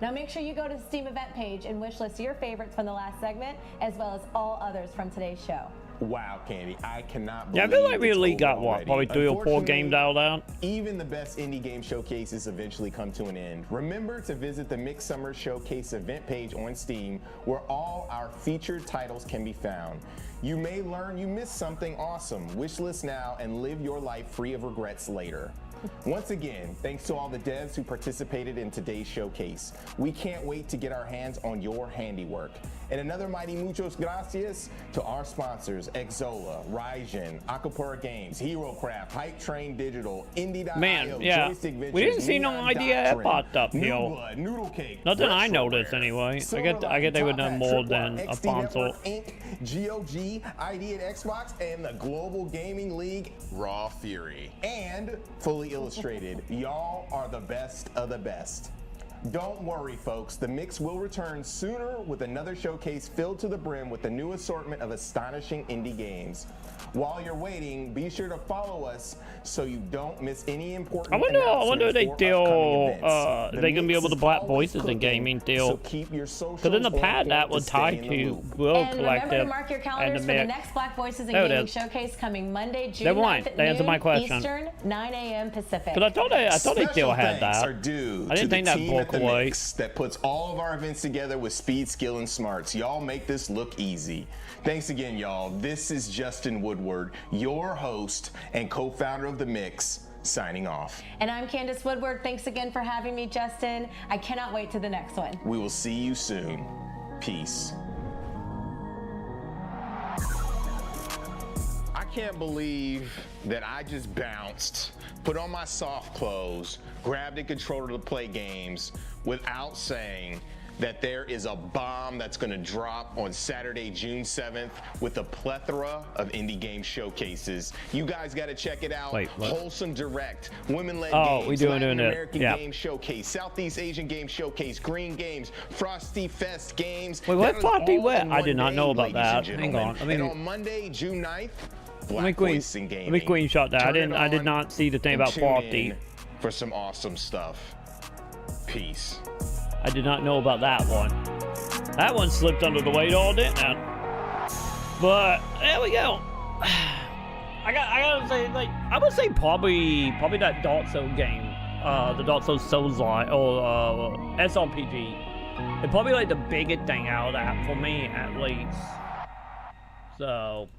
Now make sure you go to the Steam event page and wish list your favorites from the last segment, as well as all others from today's show. Wow, Candy, I cannot Yeah, I believe feel like we it's at least over got, what, already. probably 3 or 4 games Unfortunately, out. Even the best indie game showcases eventually come to an end. Remember to visit the Mixed Summer Showcase event page on Steam, where all our featured titles can be found. You may learn you missed something awesome. Wishlist now and live your life free of regrets later. Once again, thanks to all the devs who participated in today's showcase. We can't wait to get our hands on your handiwork. And another mighty muchos gracias to our sponsors, Exola, Ryzen, Acapulco Games, HeroCraft, Hype Train Digital, Indie.io, Man, yeah. Joystick Ventures, We didn't see no Neon idea it Doctrine, popped up New here. Blood, Noodle Cake, Nothing I Retroware, noticed anyway. I get they would know Top Hat, more Tripwire, than a XD console. Network, Inc., GOG, ID and Xbox, and the Global Gaming League, Raw Fury. And Fully Illustrated, y'all are the best of the best. Don't worry, folks. The Mix will return sooner with another showcase filled to the brim with a new assortment of astonishing indie games. While you're waiting, be sure to follow us so you don't miss any important I wonder if they announcements or still upcoming events. The they gonna be Mix able to is black always voices in cooking, gaming still. So keep your socials Because in the on past point that was stay tied in the to loop. Will And remember Collective to mark your and calendars the for the Mix. next Black Voices in There it Gaming is. Showcase coming Monday, June Never 9th mind. at They answered noon my question. Eastern, 9 a.m. Pacific. Because I thought they still Special had thanks that. are due I didn't to think the that team broke at the away. Mix that puts all of our events together with speed, skill, and smarts. Y'all make this look easy. Thanks again, y'all. This is Justin Woodward, your host and co-founder of the Mix, signing off. And I'm Candace Woodward. Thanks again for having me, Justin. I cannot wait to the next one. We will see you soon. Peace. I can't believe that I just bounced, put on my soft clothes, grabbed a controller to play games without saying that there is a bomb that's going to drop on Saturday, June 7th with a plethora of indie game showcases. You guys got to check it out. Wait, what? Wholesome Direct, Women-Led Oh, Games, we doing Latin it. American Yeah. Game Showcase, Southeast Asian Game Showcase, Green Games, Frosty Fest Games. Wait, what That is Frosty all what? in I one did not day, know about ladies and that. Hang gentlemen. on. And on Monday, June 9th, Let me Black queen, Voice in Gaming. let me screenshot that. Turn it I did on not see the thing and about tune Frosty. in for some awesome stuff. Peace. I did not know about that one. That one slipped under the weight all, didn't it? But there we go. I gotta say, like, I would say probably that Dark Souls game, the Dark Souls Souls-like or SRPG. It's probably like the biggest thing out of that for me, at least. So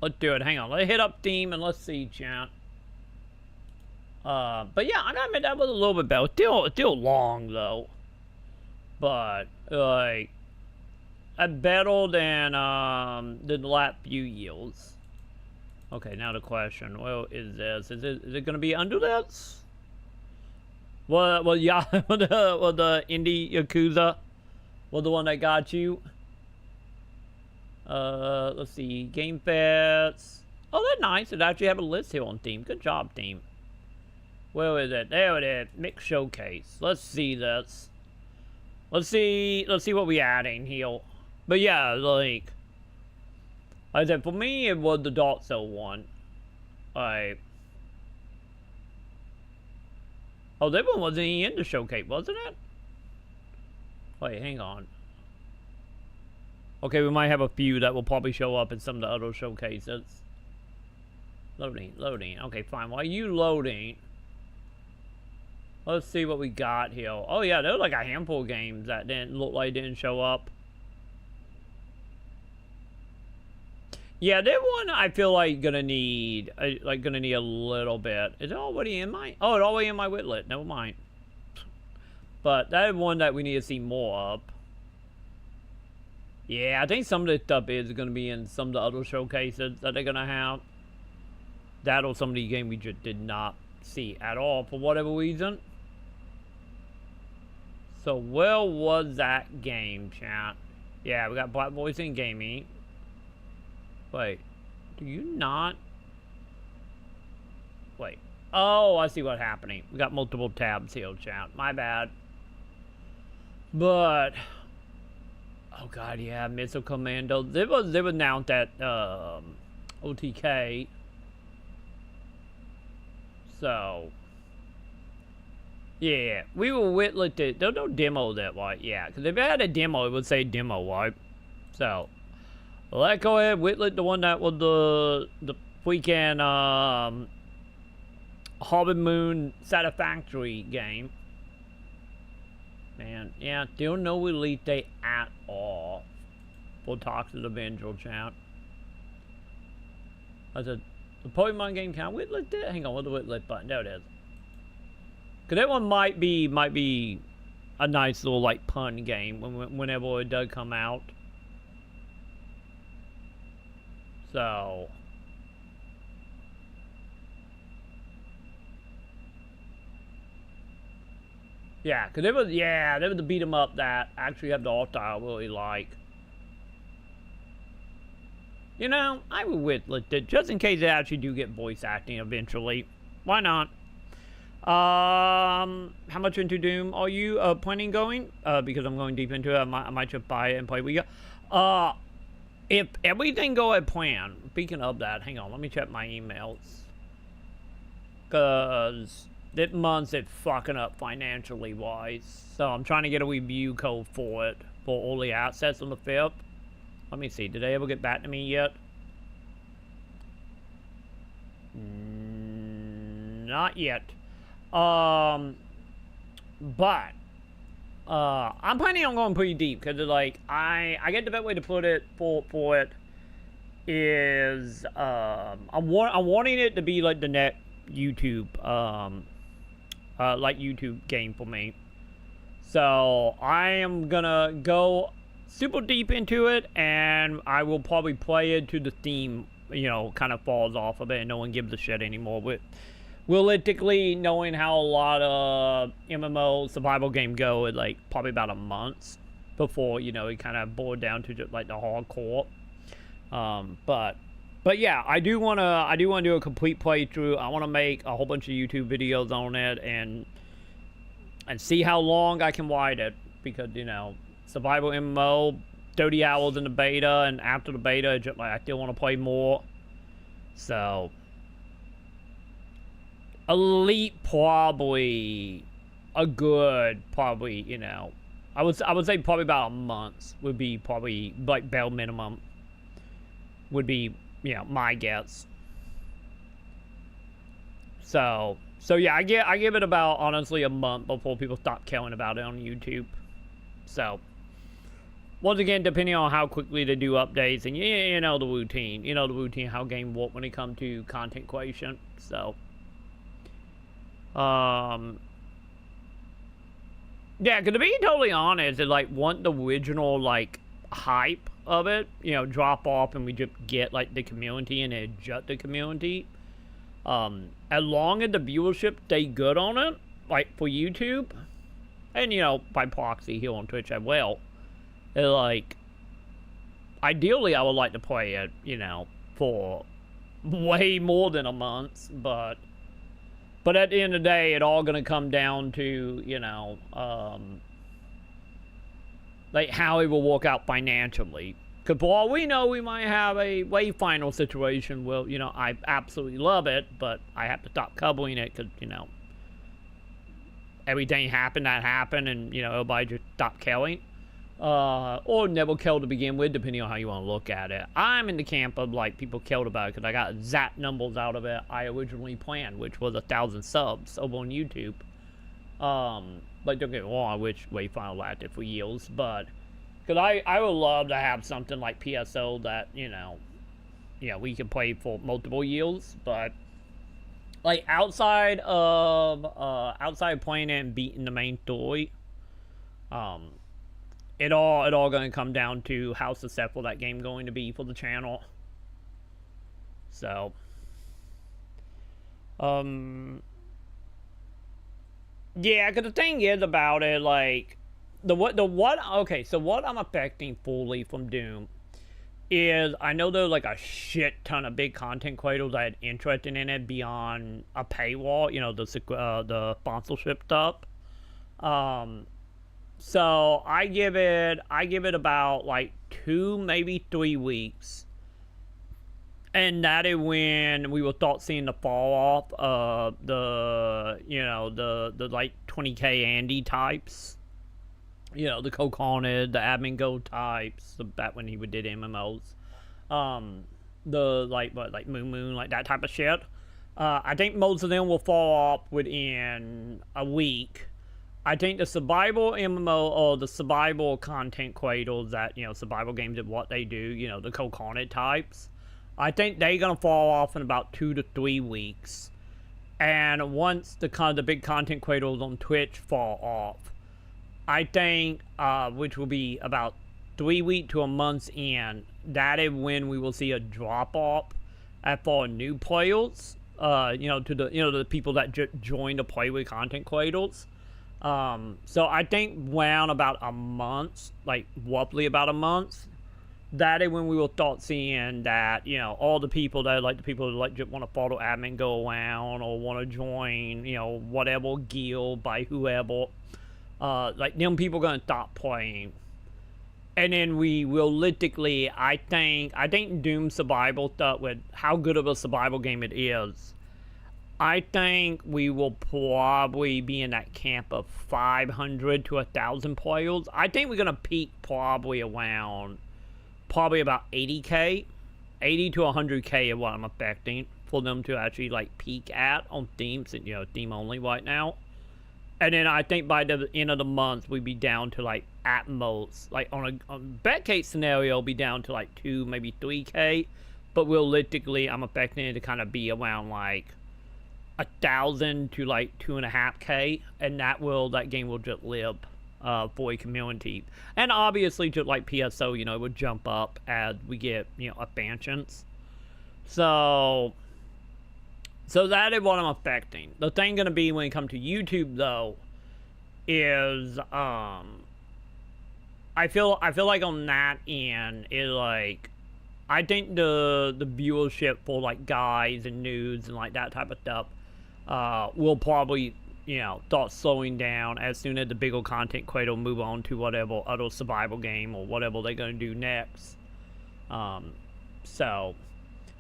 let's do it. Hang on, let's hit up Steam and let's see, chat. But yeah, I gotta admit that was a little bit better. Still long though. But like, better than the last few years. Okay, now the question: well, is it gonna be under this? Well, yeah, the indie Yakuza, the one that got you. Let's see, Game Fest. Oh, that's nice. It actually have a list here on Steam. Good job, team. Where is it? There it is. Mix Showcase. Let's see this. Let's see what we adding here. But yeah, like I said, for me it was the Dark Souls one. Oh, that one wasn't even in the showcase, wasn't it? Wait, hang on. Okay, we might have a few that will probably show up in some of the other showcases. Loading. Okay, fine. While you loading, let's see what we got here. Oh yeah, there was like a handful of games that didn't look like didn't show up. Yeah, that one I feel like gonna need a little bit. Is it already in my? Oh, it's already in my widget. Never mind. But that one that we need to see more of. Yeah, I think some of this stuff is gonna be in some of the other showcases that they're gonna have. That or some of the games we just did not see at all for whatever reason. So where was that game, chat? Yeah, we got Black Voice in Gaming. Wait, do you not? Wait. Oh, I see what's happening. We got multiple tabs here, chat. My bad. But oh god, yeah, Missile Commando. They was announced at OTK. So, yeah, we will whitlet it. There's no demo that way. Yeah, because if it had a demo, it would say demo, right? So, let's go ahead whitlet the one that was the weekend Harvest Moon Satisfactory game. Man, yeah, still no elite day at all for Toxic Avenger chat. I said, the Pokemon game count whitlet it? Hang on, what's the whitlet button? There it is. Cause that one might be a nice little like pun game whenever it does come out. So. Yeah, cause there was the beat 'em up that actually have the art style I really like. You know, I would whitlet it just in case they actually do get voice acting eventually. Why not? How much into Doom are you planning going? Because I'm going deep into it, I might just buy it and play with you. If everything go as planned, speaking of that, hang on, let me check my emails. Cause this month's it fucking up financially wise. So I'm trying to get a review code for it for all the assets on the 5th. Let me see, did they ever get back to me yet? Not yet. But I'm planning on going pretty deep because like I get the best way to put it for it is I'm wanting it to be like the next YouTube like YouTube game for me. So I am gonna go super deep into it, and I will probably play it to the theme, you know, kind of falls off of it and no one gives a shit anymore. But realistically, knowing how a lot of MMO survival game go, it like probably about a month before, you know, it kind of boiled down to just like the hardcore. But yeah, I do want to do a complete playthrough. I want to make a whole bunch of YouTube videos on it and see how long I can ride it, because, you know, survival MMO, 30 hours in the beta, and after the beta, just like I still want to play more. So Elite probably a good, you know, I would say probably about a month would be probably like bare minimum would be, you know, my guess. So yeah, I give it about honestly a month before people stop caring about it on YouTube. So once again, depending on how quickly they do updates, and you know the routine, how game work when it comes to content creation. So yeah, because to be totally honest, it like want the original like hype of it, you know, drop off, and we just get like the community and adjust the community. As long as the viewership stay good on it, like for YouTube, and you know, by proxy here on Twitch as well, it, like, ideally I would like to play it, you know, for way more than a month, but at the end of the day, it all gonna come down to, you know, like how it will work out financially. Because for all we know, we might have a way final situation where, you know, I absolutely love it, but I have to stop covering it because, you know, everything happened that happened, and, you know, everybody just stopped caring. Or never killed to begin with, depending on how you want to look at it. I'm in the camp of, like, people killed about it because I got exact numbers out of it I originally planned, which was 1,000 subs over on YouTube. But don't get me wrong, I wish Wayfinder lasted for years, but because I would love to have something like PSO that, you know, we can play for multiple years, but like outside of playing it and beating the main story, it all gonna come down to how successful that game going to be for the channel. So yeah, because the thing is about it, like, okay, so what I'm expecting fully from Doom is, I know there's like a shit ton of big content creators that are interested in it beyond a paywall, you know, the sponsorship stuff. So I give it about like 2, maybe 3 weeks, And that is when we will start seeing the fall off of the, the like 20k Andy types. The co-carnage, the admin go types, back when he did MMOs. The like Moon, like that type of shit. I think most of them will fall off within a week. I think the survival MMO or the survival content creators that, survival games and what they do, the co-carnage types, I think they're going to fall off in about 2 to 3 weeks. And once the big content creators on Twitch fall off, I think, which will be about 3 weeks to a month's in, that is when we will see a drop-off for new players, to the people that join to play with content creators. So I think around about a month, like roughly about a month, that is when we will start seeing that, all the people that like the people who like just want to follow admin go around or want to join, whatever guild by whoever, like them people gonna stop playing. And then we realistically, I think Doom Survival stuff with how good of a survival game it is, I think we will probably be in that camp of 500 to 1,000 players. I think we're gonna peak probably around about 80k, 80 to 100k is what I'm expecting for them to actually like peak at on Steam, since Steam only right now. And then I think by the end of the month we'd be down to like at most, like on a best case scenario, be down to like 2, maybe 3k. But realistically, I'm expecting it to kind of be around like 1,000 to like 2.5k, and that game will just live for a community. And obviously, just like PSO, it would jump up as we get, expansions. So that is what I'm expecting. The thing gonna be when it comes to YouTube, though, is I feel like on that end is like, I think the viewership for like guides and news and like that type of stuff will probably start slowing down as soon as the bigger content creator move on to whatever other survival game or whatever they're gonna do next. So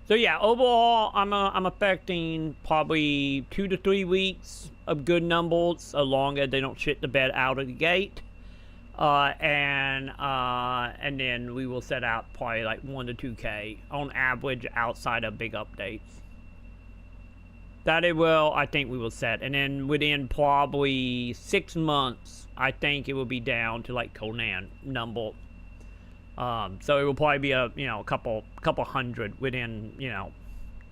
yeah, overall, I'm expecting probably 2 to 3 weeks of good numbers, as long as they don't shit the bed out of the gate. And then we will set out probably like 1 to 2k on average outside of big updates. That it will, I think we will set. And then within probably 6 months, I think it will be down to like Conan number. So it will probably be a couple hundred within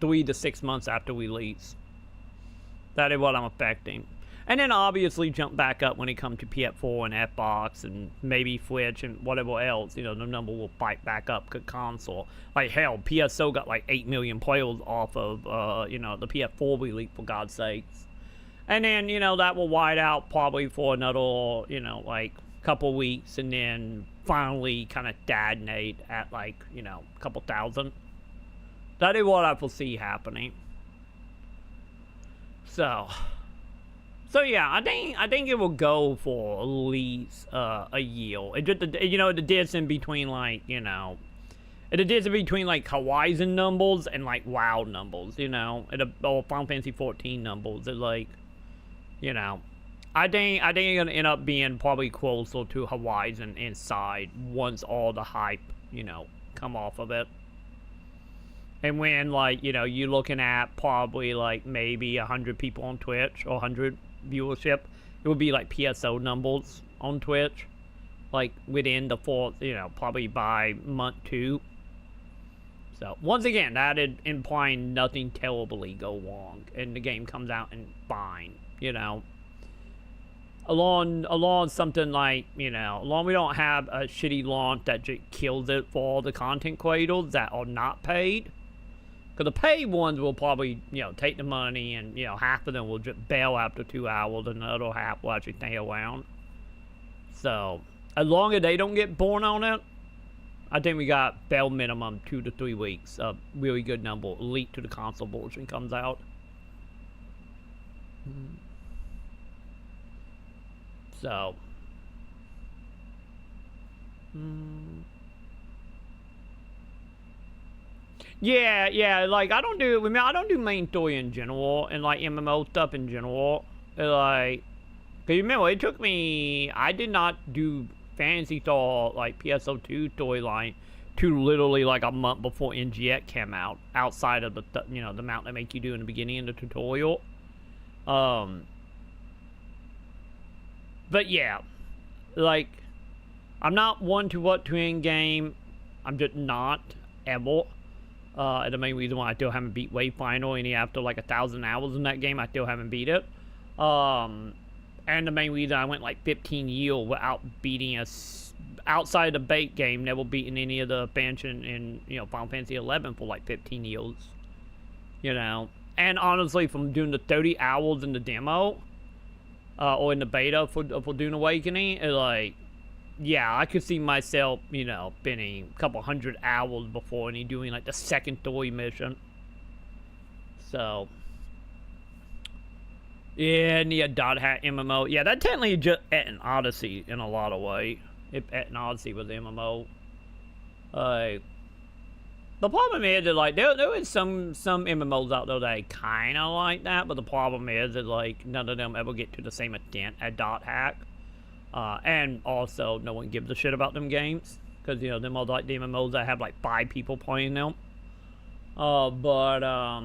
3 to 6 months after release. That is what I'm expecting. And then obviously jump back up when it comes to PS4 and Xbox and maybe Switch and whatever else. The number will fight back up to console. Like hell, PSO got like 8 million players off of the PS4 release, for God's sakes. And then that will wide out probably for another like couple weeks, and then finally kind of stagnate at like a couple thousand. That is what I foresee happening. So yeah, I think it will go for at least a year. It just, the difference in between like it difference between like Horizon numbers and like WoW numbers, or Final Fantasy 14 numbers. It's like, I think it's gonna end up being probably closer to Horizon inside once all the hype come off of it. And when like you're looking at probably like maybe 100 people on Twitch or 100 viewership, it would be like PSO numbers on Twitch, like within the fourth, probably by month 2. So once again, that is implying nothing terribly go wrong and the game comes out and fine, along something like, along we don't have a shitty launch that just kills it for all the content creators that are not paid. Because the paid ones will probably, take the money and, half of them will just bail after 2 hours and the other half will actually stay around. So, as long as they don't get born on it, I think we got bare minimum 2 to 3 weeks of really good number leaked to the console version comes out. So. Yeah, like, I don't do main story in general, and, like, MMO stuff in general. Like, because you remember, it took me, I did not do Fantasy Star, like, PSO2 storyline to literally, like, a month before NGX came out, outside of the you know, the amount they make you do in the beginning of the tutorial. But, yeah, like, I'm not one to what to end game. I'm just not, ever. And the main reason why I still haven't beat Wayfinder, and after like 1,000 hours in that game, I still haven't beat it. And the main reason I went like 15 years without beating outside the bait game, never beating any of the expansion in, you know, Final Fantasy 11 for like 15 years. You know, and honestly, from doing the 30 hours in the demo, or in the beta for Dune Awakening, it's like, yeah, I could see myself, you know, spending a couple hundred hours before any doing like the second story mission. So, yeah, and the Dot Hat MMO. Yeah, that technically just an Odyssey in a lot of ways. If an Odyssey was MMO. The problem is that, like, there is some MMOs out there that I kind of like that, but the problem is that, like, none of them ever get to the same extent as Dot Hack. And also, no one gives a shit about them games. Because, you know, them are like the MMOs that have, like, 5 people playing them. I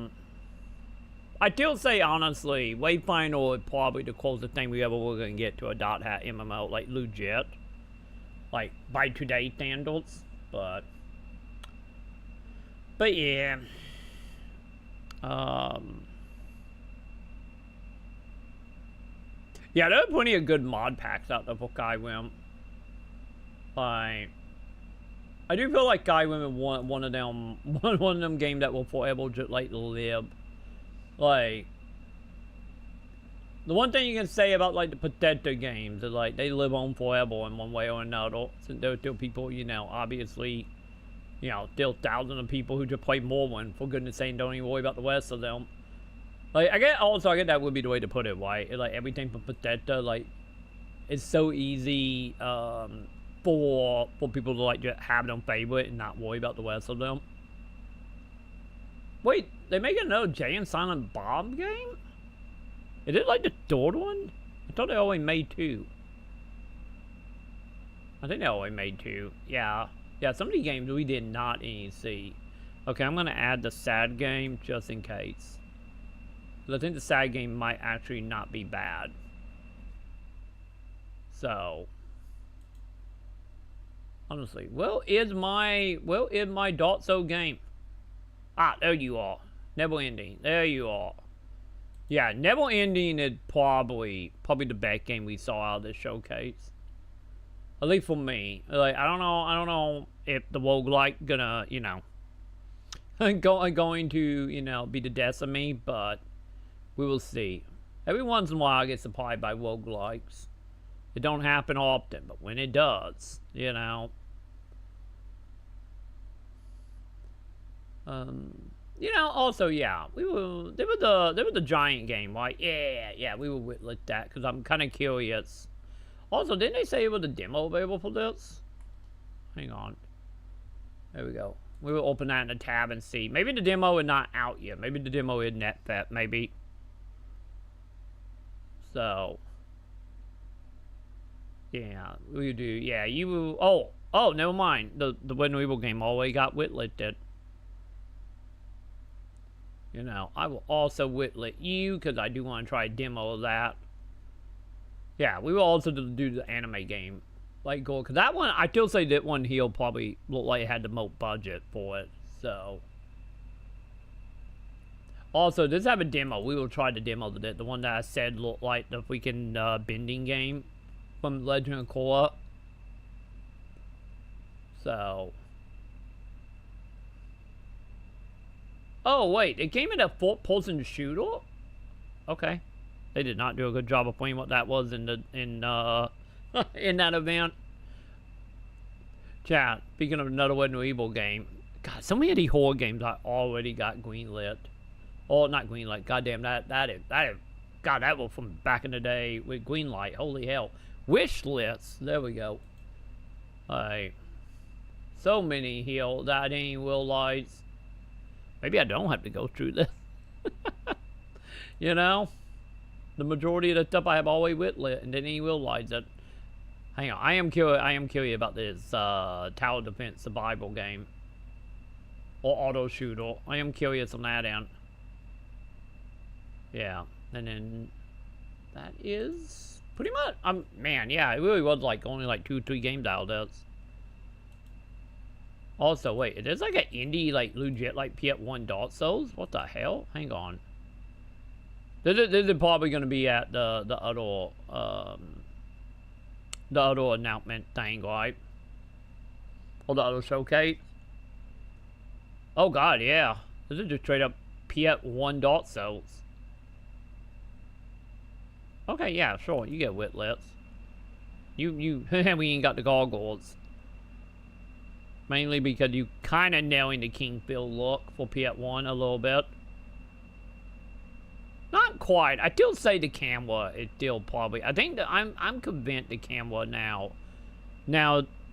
still say, honestly, Wayfinder is probably the closest thing we ever were going to get to a Dot Hat MMO. Like, legit. Like, by today's standards. But yeah. Yeah, there are plenty of good mod packs out there for Skyrim. Like, I do feel like Skyrim is one of them games that will forever just like live. Like, the one thing you can say about like the Bethesda games is like they live on forever in one way or another. Since there are still people, you know, obviously, you know, still thousands of people who just play Morrowind. For goodness sake, don't even worry about the rest of them. Like, I get that would be the way to put it, right? Like, everything from Bethesda, like, it's so easy for people to, like, just have them favorite and not worry about the rest of them. Wait, they make another Jay and Silent Bob game? Is it, like, the third one? I thought they only made 2. I think they only made 2. Yeah. Yeah, some of these games we did not even see. Okay, I'm going to add the sad game just in case. I think the side game might actually not be bad. So, honestly, well is my Dotso game. Ah, there you are. Never Ending. There you are. Yeah, Never Ending is probably the best game we saw out of this showcase. At least for me. Like, I don't know if the roguelike gonna, you know, going to, you know, be the death of me, but we will see. Every once in a while I get surprised by roguelikes. It don't happen often, but when it does, you know. You know, also, yeah, there was the giant game, right? Yeah, we were with that, because I'm kind of curious. Also, didn't they say it was a demo available for this? Hang on. There we go. We will open that in the tab and see. Maybe the demo is not out yet. Maybe the demo is NetFet, maybe. So, yeah, we do. Yeah, you will. Oh, never mind. The Resident Evil game already got whitlisted. You know, I will also whitlet you because I do want to try a demo of that. Yeah, we will also do the anime game. Like, go, because that one, I still say that one here probably looked like it had the most budget for it. So, also, does have a demo. We will try the demo of it. The one that I said looked like the freaking bending game from Legend of Korra. So. Oh, wait. It came in a fourth-person shooter? Okay. They did not do a good job of playing what that was in that event. Chat, speaking of another Resident Evil game. God, so many of these horror games I already got greenlit. Oh, not greenlight. Goddamn, that is. God, that was from back in the day with Greenlight. Holy hell. Wish lists. There we go. Alright. So many here that I didn't realize. Maybe I don't have to go through this. You know? The majority of the stuff I have always witlit and didn't even realize it. Hang on, I am curious about this tower defense survival game. Or auto shooter. I am curious on that end. Yeah. And then that is pretty much man, yeah, it really was like only like 2 or 3 games out of this. Also, wait, it is like an indie, like legit, like PS1 Dark Souls? What the hell? Hang on. This is probably going to be at the other announcement thing, right? Or the other showcase. Oh god, yeah. This is just straight up PS1 Dark Souls. Okay, yeah, sure. You get witlets. We ain't got the goggles. Mainly because you kind of knowing the Kingfield look for PS1 a little bit. Not quite. I still say the camera is still probably. I think that I'm convinced the camera now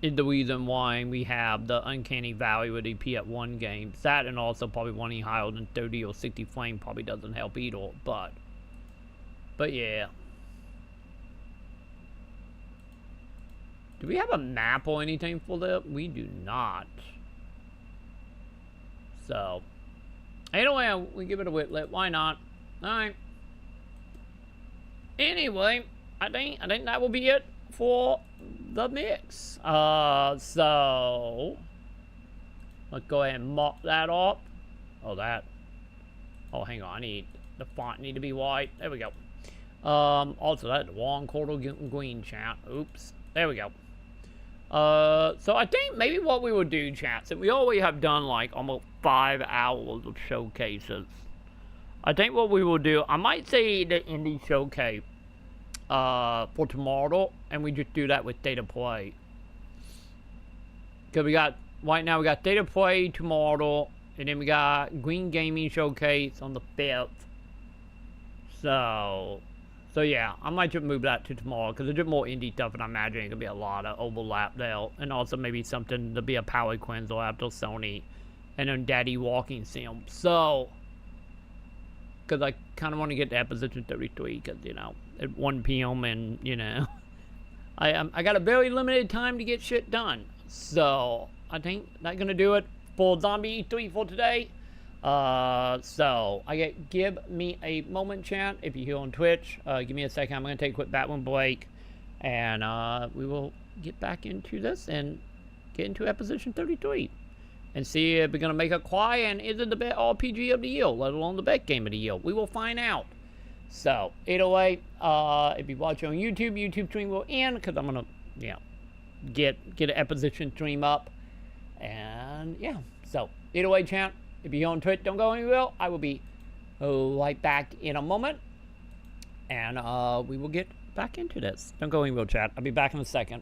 is the reason why we have the uncanny value of the PS1 games. That and also probably wanting higher than 30 or 60 frame probably doesn't help either. But yeah. Do we have a map or anything for that? We do not. So, anyway, we give it a witlet. Why not? All right. Anyway, I think that will be it for the mix. So let's go ahead and mop that up. Oh, hang on. The font need to be white. There we go. Also, that's the wrong quarter green, chat. Oops. There we go. So I think maybe what we will do, chat, since we already have done like almost 5 hours of showcases, I think what we will do, I might say the indie showcase for tomorrow, and we just do that with Data Play. Because right now we got Data Play tomorrow, and then we got Green Gaming Showcase on the 5th. So yeah, I might just move that to tomorrow, because there's just more indie stuff, and I imagine it could be a lot of overlap there. And also maybe something to be a Power Cleanser after Sony, and then Daddy Walking Sim. So, because I kind of want to get to episode 33, because, you know, at 1 p.m. and, you know, I got a very limited time to get shit done. So, I think that's going to do it for Zombie E3 for today. So, give me a moment, chat. If you're here on Twitch, give me a second. I'm going to take a quick Batman break, and we will get back into this and get into episode 33. And see if we're going to make a cry and is it the best RPG of the year, let alone the best game of the year. We will find out. So, either way, if you watch on YouTube stream will end, because I'm going to, yeah, get an episode stream up. And, yeah, so, either way, chat, if you're on Twitch, don't go anywhere. I will be right back in a moment. And we will get back into this. Don't go anywhere, chat. I'll be back in a second.